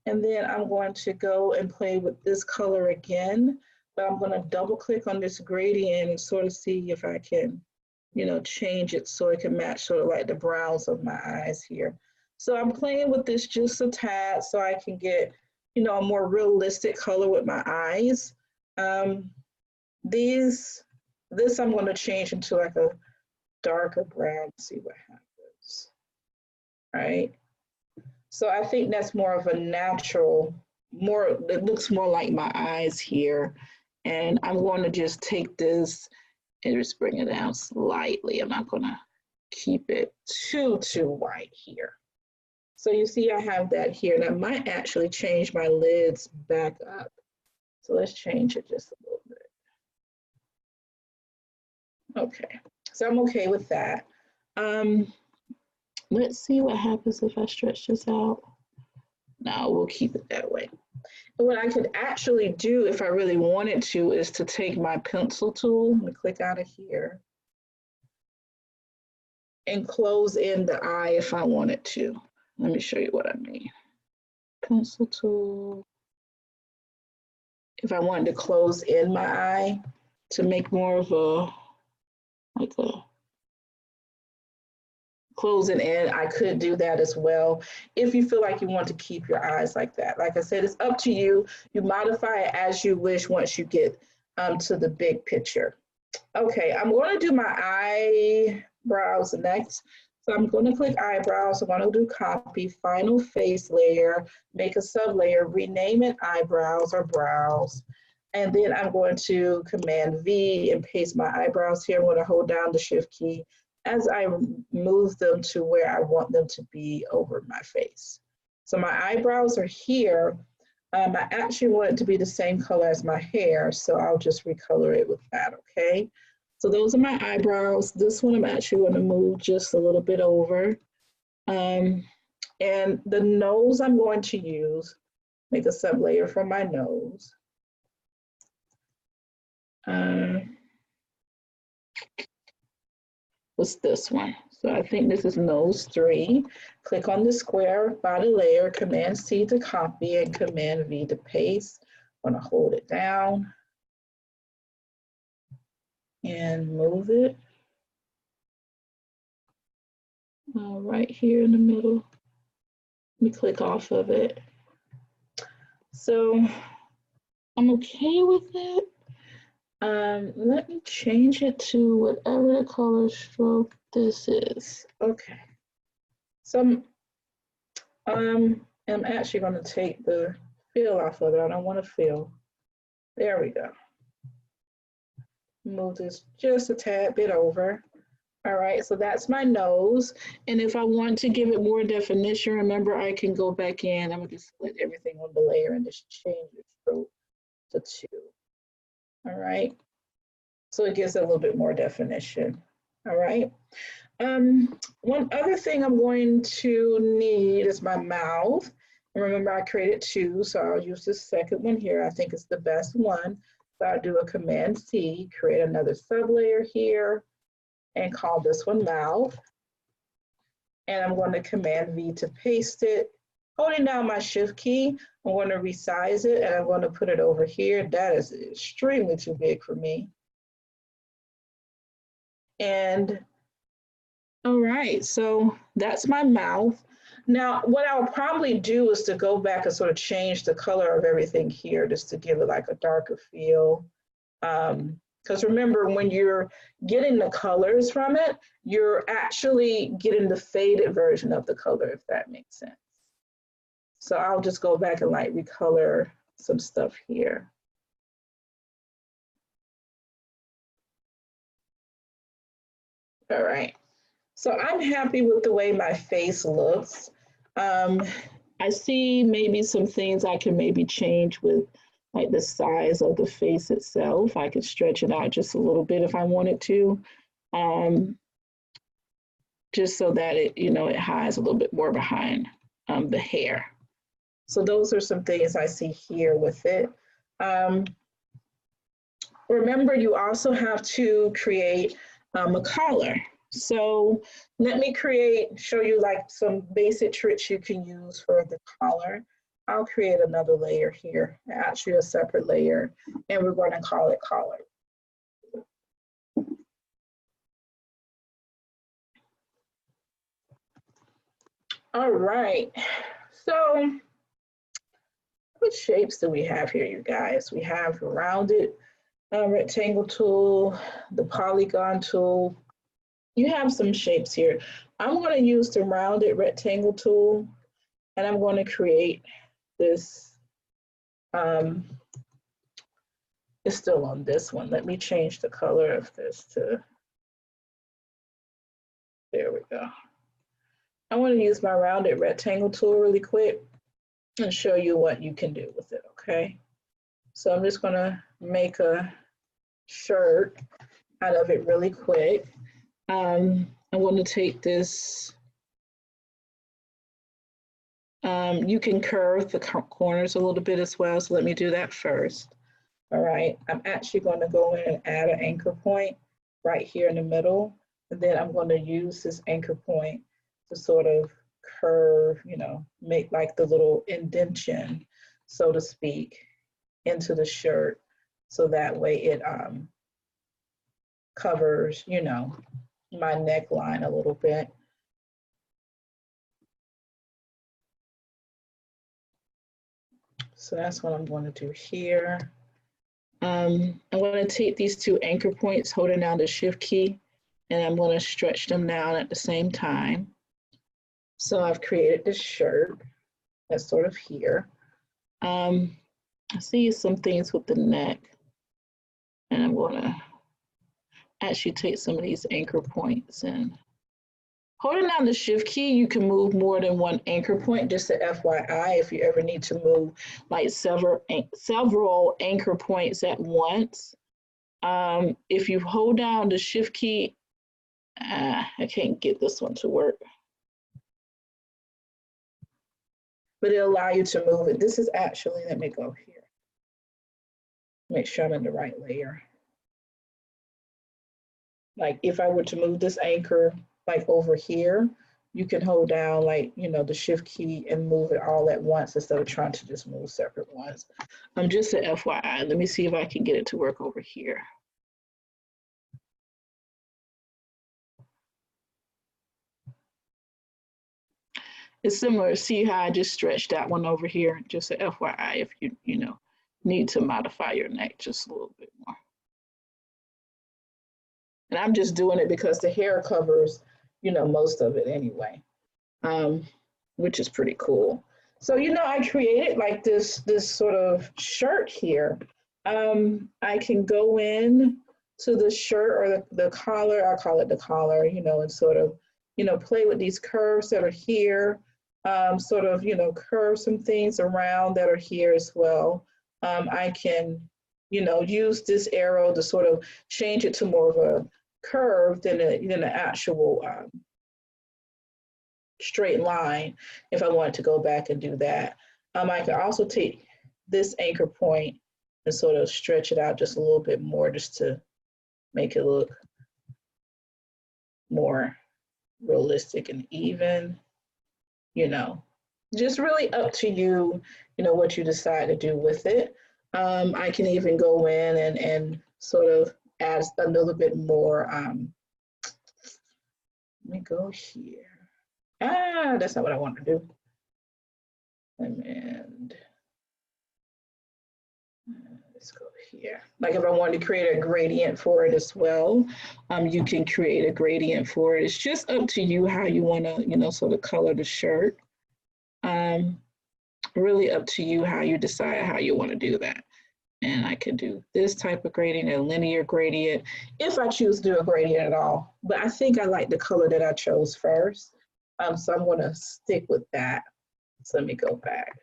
And then I'm going to go and play with this color again. But I'm going to double click on this gradient and sort of see if I can, you know, change it so it can match sort of like the browns of my eyes here. So I'm playing with this just a tad so I can get, you know, a more realistic color with my eyes. This I'm going to change into like a darker brown, see what happens, right? So I think that's more of a natural, it looks more like my eyes here. And I'm going to just take this and just bring it down slightly. I'm not going to keep it too white here. So you see I have that here, and I might actually change my lids back up. So let's change it just a little bit. Okay, so I'm okay with that. Let's see what happens if I stretch this out. No, we'll keep it that way. And what I could actually do if I really wanted to is to take my pencil tool, let me click out of here, and close in the eye if I wanted to. Let me show you what I mean. Pencil tool. If I wanted to close in my eye to make more of a, like a closing in, I could do that as well. If you feel like you want to keep your eyes like that. Like I said, it's up to you. You modify it as you wish once you get to the big picture. Okay, I'm going to do my eyebrows next. So I'm going to click eyebrows. I'm going to do copy, final face layer, make a sub layer, rename it eyebrows or brows. And then I'm going to Command V and paste my eyebrows here. I'm going to hold down the Shift key as I move them to where I want them to be over my face. So my eyebrows are here. I actually want it to be the same color as my hair, so I'll just recolor it with that, okay? So those are my eyebrows. This one I'm actually going to move just a little bit over. And the nose I'm going to use, make a sub layer for my nose. What's this one? So I think this is nose 3. Click on the square by the layer, Command C to copy and Command V to paste. I'm going to hold it down and move it. Right here in the middle. Let me click off of it. So I'm okay with it. Let me change it to whatever the color stroke this is. Okay. So I'm actually going to take the fill off of it. I don't want to fill. There we go. Move this just a tad bit over. All right, so that's my nose. And if I want to give it more definition, remember I can go back in. I'm going to split everything on the layer and just change the stroke to 2. All right, so it gives it a little bit more definition. All right. One other thing I'm going to need is my mouth. And remember, I created 2, so I'll use the second one here. I think it's the best one. So I'll do a Command C, create another sub layer here, and call this one mouth. And I'm going to Command V to paste it. Holding down my Shift key, I'm going to resize it and I'm going to put it over here. That is extremely too big for me. And all right, so that's my mouth. Now, what I'll probably do is to go back and sort of change the color of everything here just to give it like a darker feel. Because remember, when you're getting the colors from it, you're actually getting the faded version of the color, if that makes sense. So I'll just go back and like recolor some stuff here. All right. So I'm happy with the way my face looks. I see maybe some things I can maybe change with like the size of the face itself. I could stretch it out just a little bit if I wanted to, just so that it, you know, it hides a little bit more behind the hair. So those are some things I see here with it. Remember, you also have to create a collar. So let me show you like some basic tricks you can use for the collar. I'll create another layer here, actually a separate layer, and we're going to call it collar. All right, so what shapes do we have here, you guys? We have rounded rectangle tool, the polygon tool. You have some shapes here. I'm going to use the rounded rectangle tool, and I'm going to create this. It's still on this one. Let me change the color of this to, there we go. I want to use my rounded rectangle tool really quick and show you what you can do with it, okay? So I'm just going to make a shirt out of it really quick. I'm going to take this, you can curve the corners a little bit as well, so let me do that first. All right, I'm actually going to go in and add an anchor point right here in the middle, and then I'm going to use this anchor point to sort of curve, you know, make like the little indentation, so to speak, into the shirt, so that way it covers, you know, my neckline a little bit. So that's what I'm going to do here. I'm going to take these 2 anchor points, holding down the Shift key, and I'm going to stretch them down at the same time. So I've created this shirt that's sort of here. I see some things with the neck, and I'm going to actually take some of these anchor points, and holding down the shift key, you can move more than one anchor point, just a FYI, if you ever need to move like several anchor points at once. If you hold down the shift key, I can't get this one to work, but it'll allow you to move it. This is actually, let me go here. Make sure I'm in the right layer. Like if I were to move this anchor like over here, you can hold down like, you know, the shift key and move it all at once instead of trying to just move separate ones. Just an FYI, let me see if I can get it to work over here. It's similar. See how I just stretched that one over here? Just an FYI if you know, need to modify your neck just a little bit more. And I'm just doing it because the hair covers, you know, most of it anyway, which is pretty cool. So, you know, I created like this sort of shirt here. I can go in to the shirt or the collar, I call it the collar, you know, and sort of, you know, play with these curves that are here, sort of, you know, curve some things around that are here as well. I can, you know, use this arrow to sort of change it to more of a curve than an actual straight line if I wanted to go back and do that. I can also take this anchor point and sort of stretch it out just a little bit more just to make it look more realistic and even, you know, just really up to you, you know, what you decide to do with it. I can even go in and sort of add a little bit more, let me go here. That's not what I want to do. And let's go here. Like if I wanted to create a gradient for it as well, you can create a gradient for it. It's just up to you how you want to, you know, sort of color the shirt. Really up to you how you decide how you want to do that. And I could do this type of gradient, a linear gradient, if I choose to do a gradient at all. But I think I like the color that I chose first. So I'm going to stick with that. So let me go back.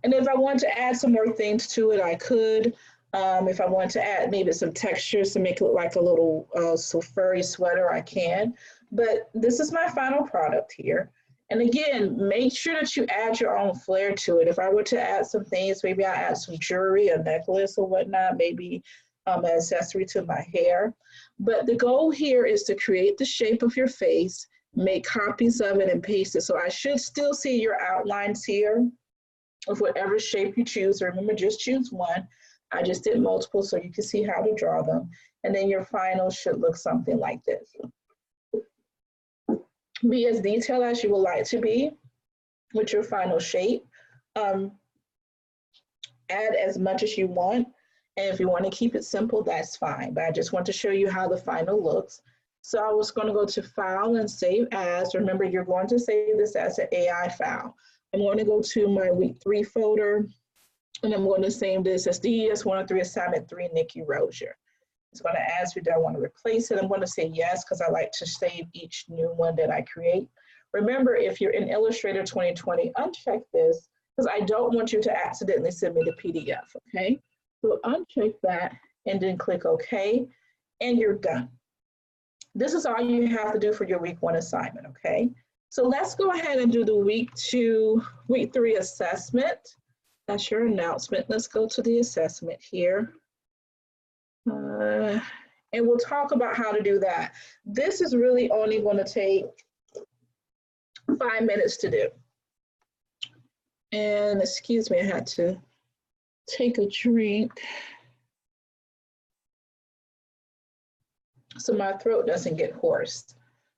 And if I want to add some more things to it, I could. If I want to add maybe some textures to make it look like a little furry sweater, I can. But this is my final product here. And again, make sure that you add your own flair to it. If I were to add some things, maybe I'll add some jewelry, a necklace or whatnot, maybe an accessory to my hair. But the goal here is to create the shape of your face, make copies of it and paste it. So I should still see your outlines here of whatever shape you choose. Remember, just choose one. I just did multiple so you can see how to draw them. And then your final should look something like this. Be as detailed as you would like to be with your final shape. Add as much as you want. And if you want to keep it simple, that's fine. But I just want to show you how the final looks. So I was going to go to File and Save As. Remember, you're going to save this as an AI file. I'm going to go to my week 3 folder, and I'm going to save this as DES 103 Assignment 3, Nikki Rozier. It's going to ask you, do I want to replace it? I'm going to say yes, because I like to save each new one that I create. Remember, if you're in Illustrator 2020, uncheck this, because I don't want you to accidentally send me the PDF, okay? So uncheck that, and then click OK, and you're done. This is all you have to do for your week 1 assignment, okay? So let's go ahead and do the week 3 assessment. That's your announcement. Let's go to the assessment here. And we'll talk about how to do that. This is really only going to take 5 minutes to do. And excuse me, I had to take a drink so my throat doesn't get hoarse.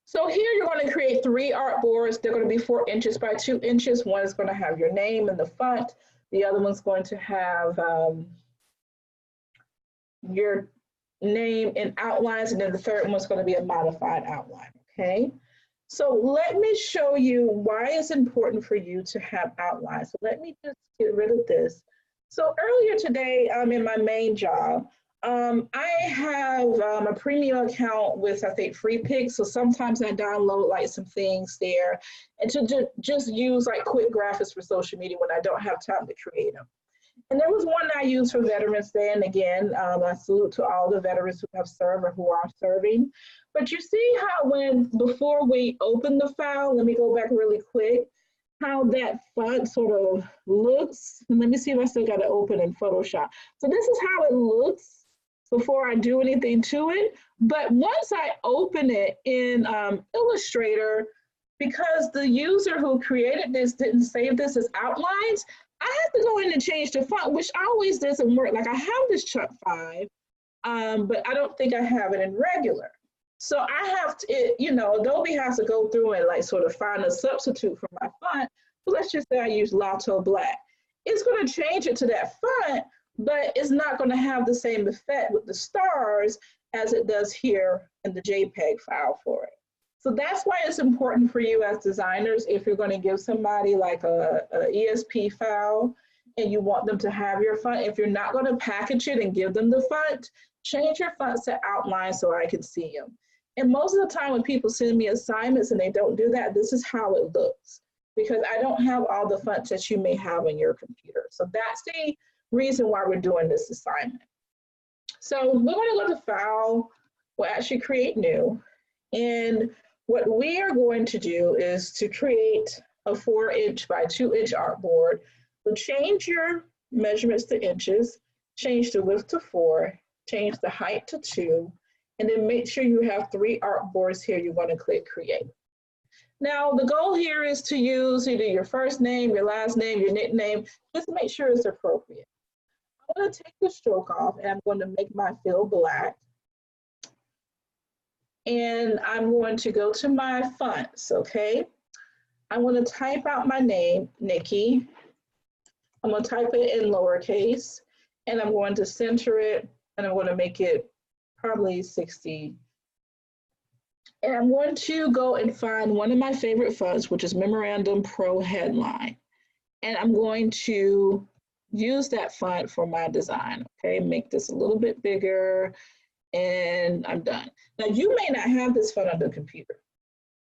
So here you're going to create 3 artboards. They're going to be 4 inches by 2 inches. One is going to have your name in the front. The other one's going to have your name in outlines, and then the third one's going to be a modified outline, okay? So let me show you why it's important for you to have outlines. So let me just get rid of this. So earlier today, in my main job, I have a premium account with, I think, Free Pick. So sometimes I download like some things there and to just use like quick graphics for social media when I don't have time to create them. And there was one I used for Veterans Day. And again, I salute to all the veterans who have served or who are serving. But you see how before we open the file, let me go back really quick, how that font sort of looks. And let me see if I still got it open in Photoshop. So this is how it looks before I do anything to it. But once I open it in Illustrator, because the user who created this didn't save this as outlines, I have to go in and change the font, which always doesn't work. Like I have this Chuck 5, but I don't think I have it in regular. So I have to, Adobe has to go through and like sort of find a substitute for my font. So let's just say I use Lotto Black. It's going to change it to that font, but it's not going to have the same effect with the stars as it does here in the JPEG file for it. So that's why it's important for you as designers, if you're going to give somebody like a ESP file and you want them to have your font, if you're not going to package it and give them the font, change your fonts to outline so I can see them. And most of the time when people send me assignments and they don't do that, this is how it looks, because I don't have all the fonts that you may have on your computer. So that's the reason why we're doing this assignment. So we're going to go to File, we'll actually create new. And what we are going to do is to create a 4-inch by 2-inch artboard. So change your measurements to inches, change the width to 4, change the height to 2, and then make sure you have 3 artboards here. You want to click create. Now the goal here is to use either your first name, your last name, your nickname, just make sure it's appropriate. I'm going to take the stroke off and I'm going to make my fill black. And I'm going to go to my fonts, okay? I'm going to type out my name, Nikki. I'm going to type it in lowercase, and I'm going to center it, and I'm going to make it probably 60. And I'm going to go and find one of my favorite fonts, which is Memorandum Pro Headline. And I'm going to use that font for my design, okay? Make this a little bit bigger, and I'm done. Now you may not have this font on the computer,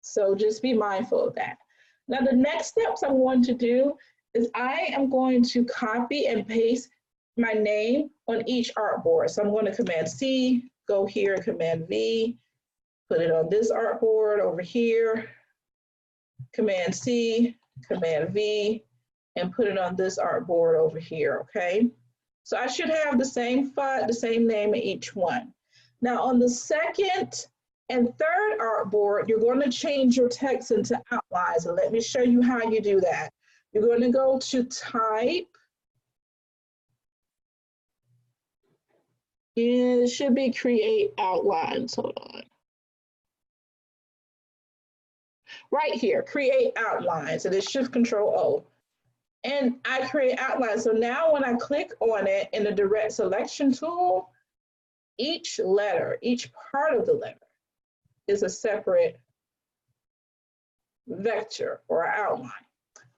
so just be mindful of that. Now the next steps I'm going to do is I am going to copy and paste my name on each artboard. So I'm going to Command C, go here, Command V, put it on this artboard over here, Command C, Command V, and put it on this artboard over here, okay? So I should have the same font, the same name in each one. Now on the second and third artboard, you're going to change your text into outlines. And let me show you how you do that. You're going to go to type. And it should be create outlines. Hold on. Right here, create outlines. And it's Shift Control O. And I create outlines. So now when I click on it in the direct selection tool, each letter, each part of the letter is a separate vector or outline.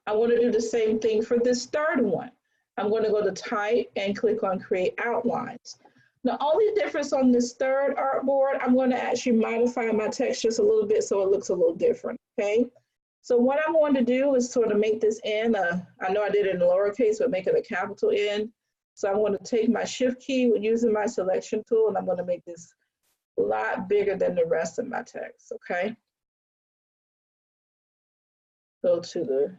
I want to do the same thing for this third one. I'm going to go to type and click on create outlines. The only difference on this third artboard, I'm going to actually modify my text just a little bit so it looks a little different, okay? So what I'm going to do is sort of make this N, I know I did it in lowercase, but make it a capital N. So I'm going to take my shift key using my selection tool, and I'm going to make this a lot bigger than the rest of my text, okay? Go to the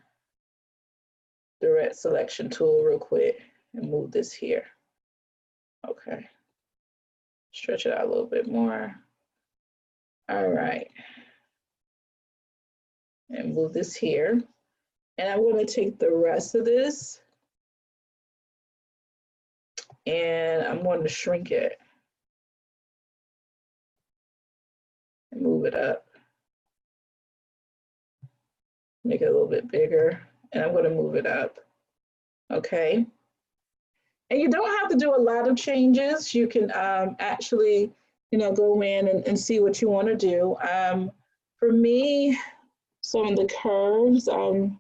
direct selection tool real quick and move this here. Okay. Stretch it out a little bit more. All right. And move this here. And I'm going to take the rest of this and I'm going to shrink it and move it up. Make it a little bit bigger, and I'm going to move it up. Okay. And you don't have to do a lot of changes. You can actually, go in and see what you want to do. For me, some of the curves, I'm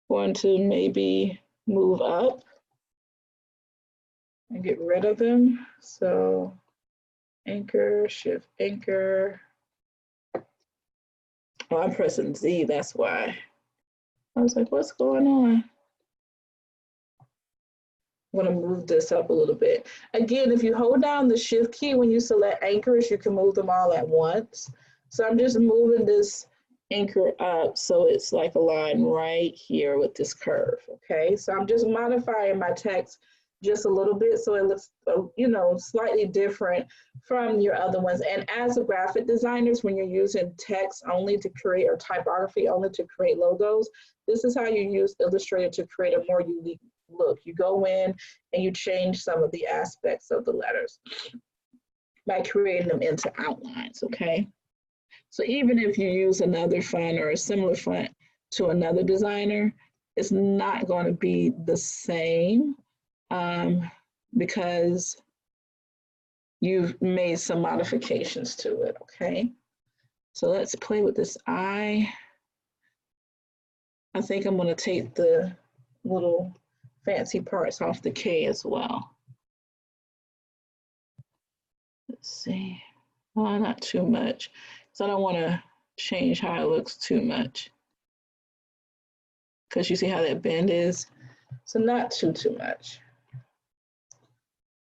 going to maybe move up and get rid of them. So anchor, shift anchor. Oh, I'm pressing Z, that's why. I was like, what's going on? I'm going to move this up a little bit. Again, if you hold down the shift key when you select anchors, you can move them all at once. So I'm just moving this anchor up so it's like a line right here with this curve, okay? So I'm just modifying my text just a little bit so it looks, slightly different from your other ones. And as a graphic designers, when you're using text only to create, or typography only to create logos, this is how you use Illustrator to create a more unique look. You go in and you change some of the aspects of the letters by creating them into outlines, okay? So even if you use another font or a similar font to another designer, it's not going to be the same because you've made some modifications to it, okay? So let's play with this eye. I think I'm going to take the little fancy parts off the K as well. Let's see. Well, not too much. So I don't want to change how it looks too much. Because you see how that bend is? So not too much.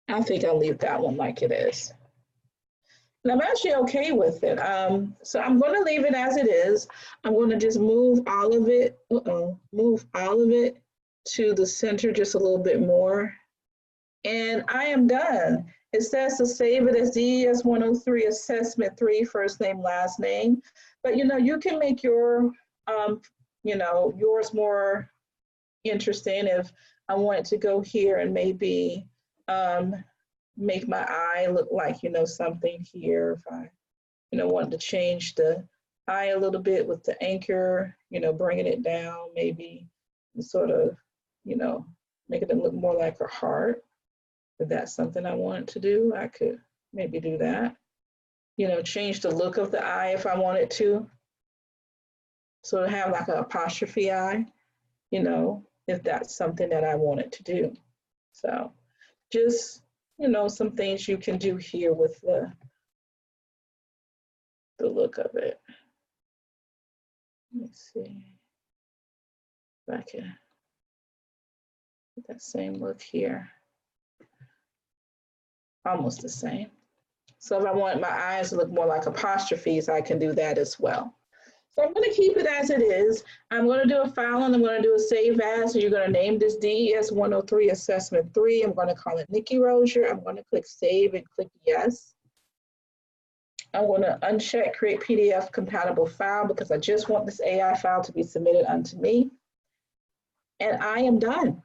I think I'll leave that one like it is. And I'm actually okay with it. So I'm going to leave it as it is. I'm going to just move all of it, to the center just a little bit more. And I am done. It says to save it as DES 103 assessment 3, first name, last name. But you can make your, yours more interesting. If I wanted to go here and maybe make my eye look like, something here. If I, wanted to change the eye a little bit with the anchor, bringing it down, maybe sort of, making it look more like a heart. If that's something I wanted to do, I could maybe do that. Change the look of the eye if I wanted to. So to have like an apostrophe eye, if that's something that I wanted to do. So just, some things you can do here with the look of it. Let's see if I can get that same look here. Almost the same. So if I want my eyes to look more like apostrophes, I can do that as well. So I'm going to keep it as it is. I'm going to do a file and I'm going to do a save as. So you're going to name this DES 103 assessment 3. I'm going to call it Nikki Rozier. I'm going to click save and click yes. I'm going to uncheck create PDF compatible file because I just want this AI file to be submitted unto me. And I am done.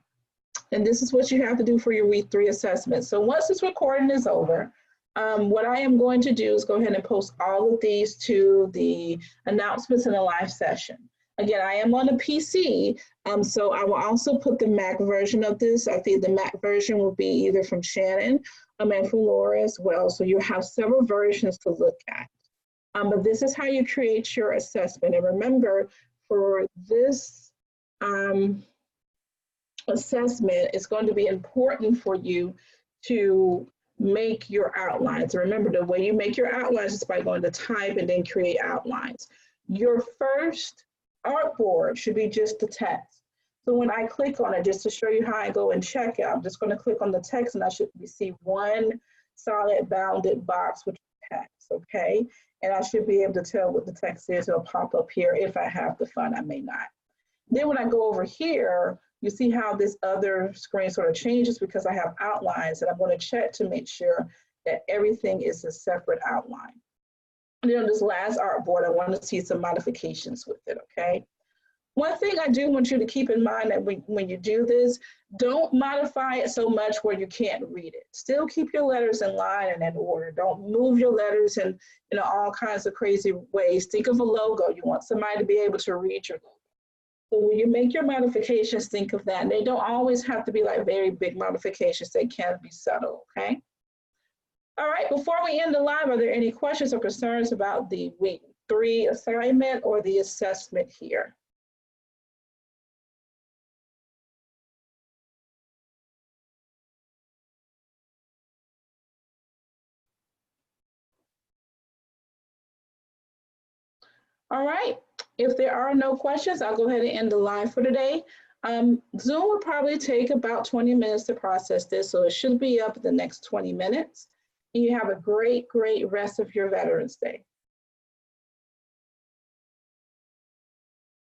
And this is what you have to do for your week 3 assessment. So once this recording is over, what I am going to do is go ahead and post all of these to the announcements in the live session. Again, I am on a PC, so I will also put the Mac version of this. I think the Mac version will be either from Shannon and from Laura as well. So you have several versions to look at. But this is how you create your assessment. And remember, for this assessment, it's going to be important for you to make your outlines. Remember, the way you make your outlines is by going to type and then create outlines. Your first artboard should be just the text. So when I click on it, just to show you how I go and check it, I'm just going to click on the text and I should receive one solid bounded box with text, okay? And I should be able to tell what the text is. It'll pop up here. If I have the font, I may not. Then when I go over here, you see how this other screen sort of changes because I have outlines, and I'm going to check to make sure that everything is a separate outline. And then on this last artboard, I want to see some modifications with it, okay? One thing I do want you to keep in mind that when you do this, don't modify it so much where you can't read it. Still keep your letters in line and in order. Don't move your letters in all kinds of crazy ways. Think of a logo. You want somebody to be able to read your logo. So when you make your modifications, think of that. And they don't always have to be like very big modifications. They can be subtle, okay? All right, before we end the live, are there any questions or concerns about the week 3 assignment or the assessment here? All right, if there are no questions, I'll go ahead and end the live for today. Zoom will probably take about 20 minutes to process this, so it should be up in the next 20 minutes. And you have a great, great rest of your Veterans Day.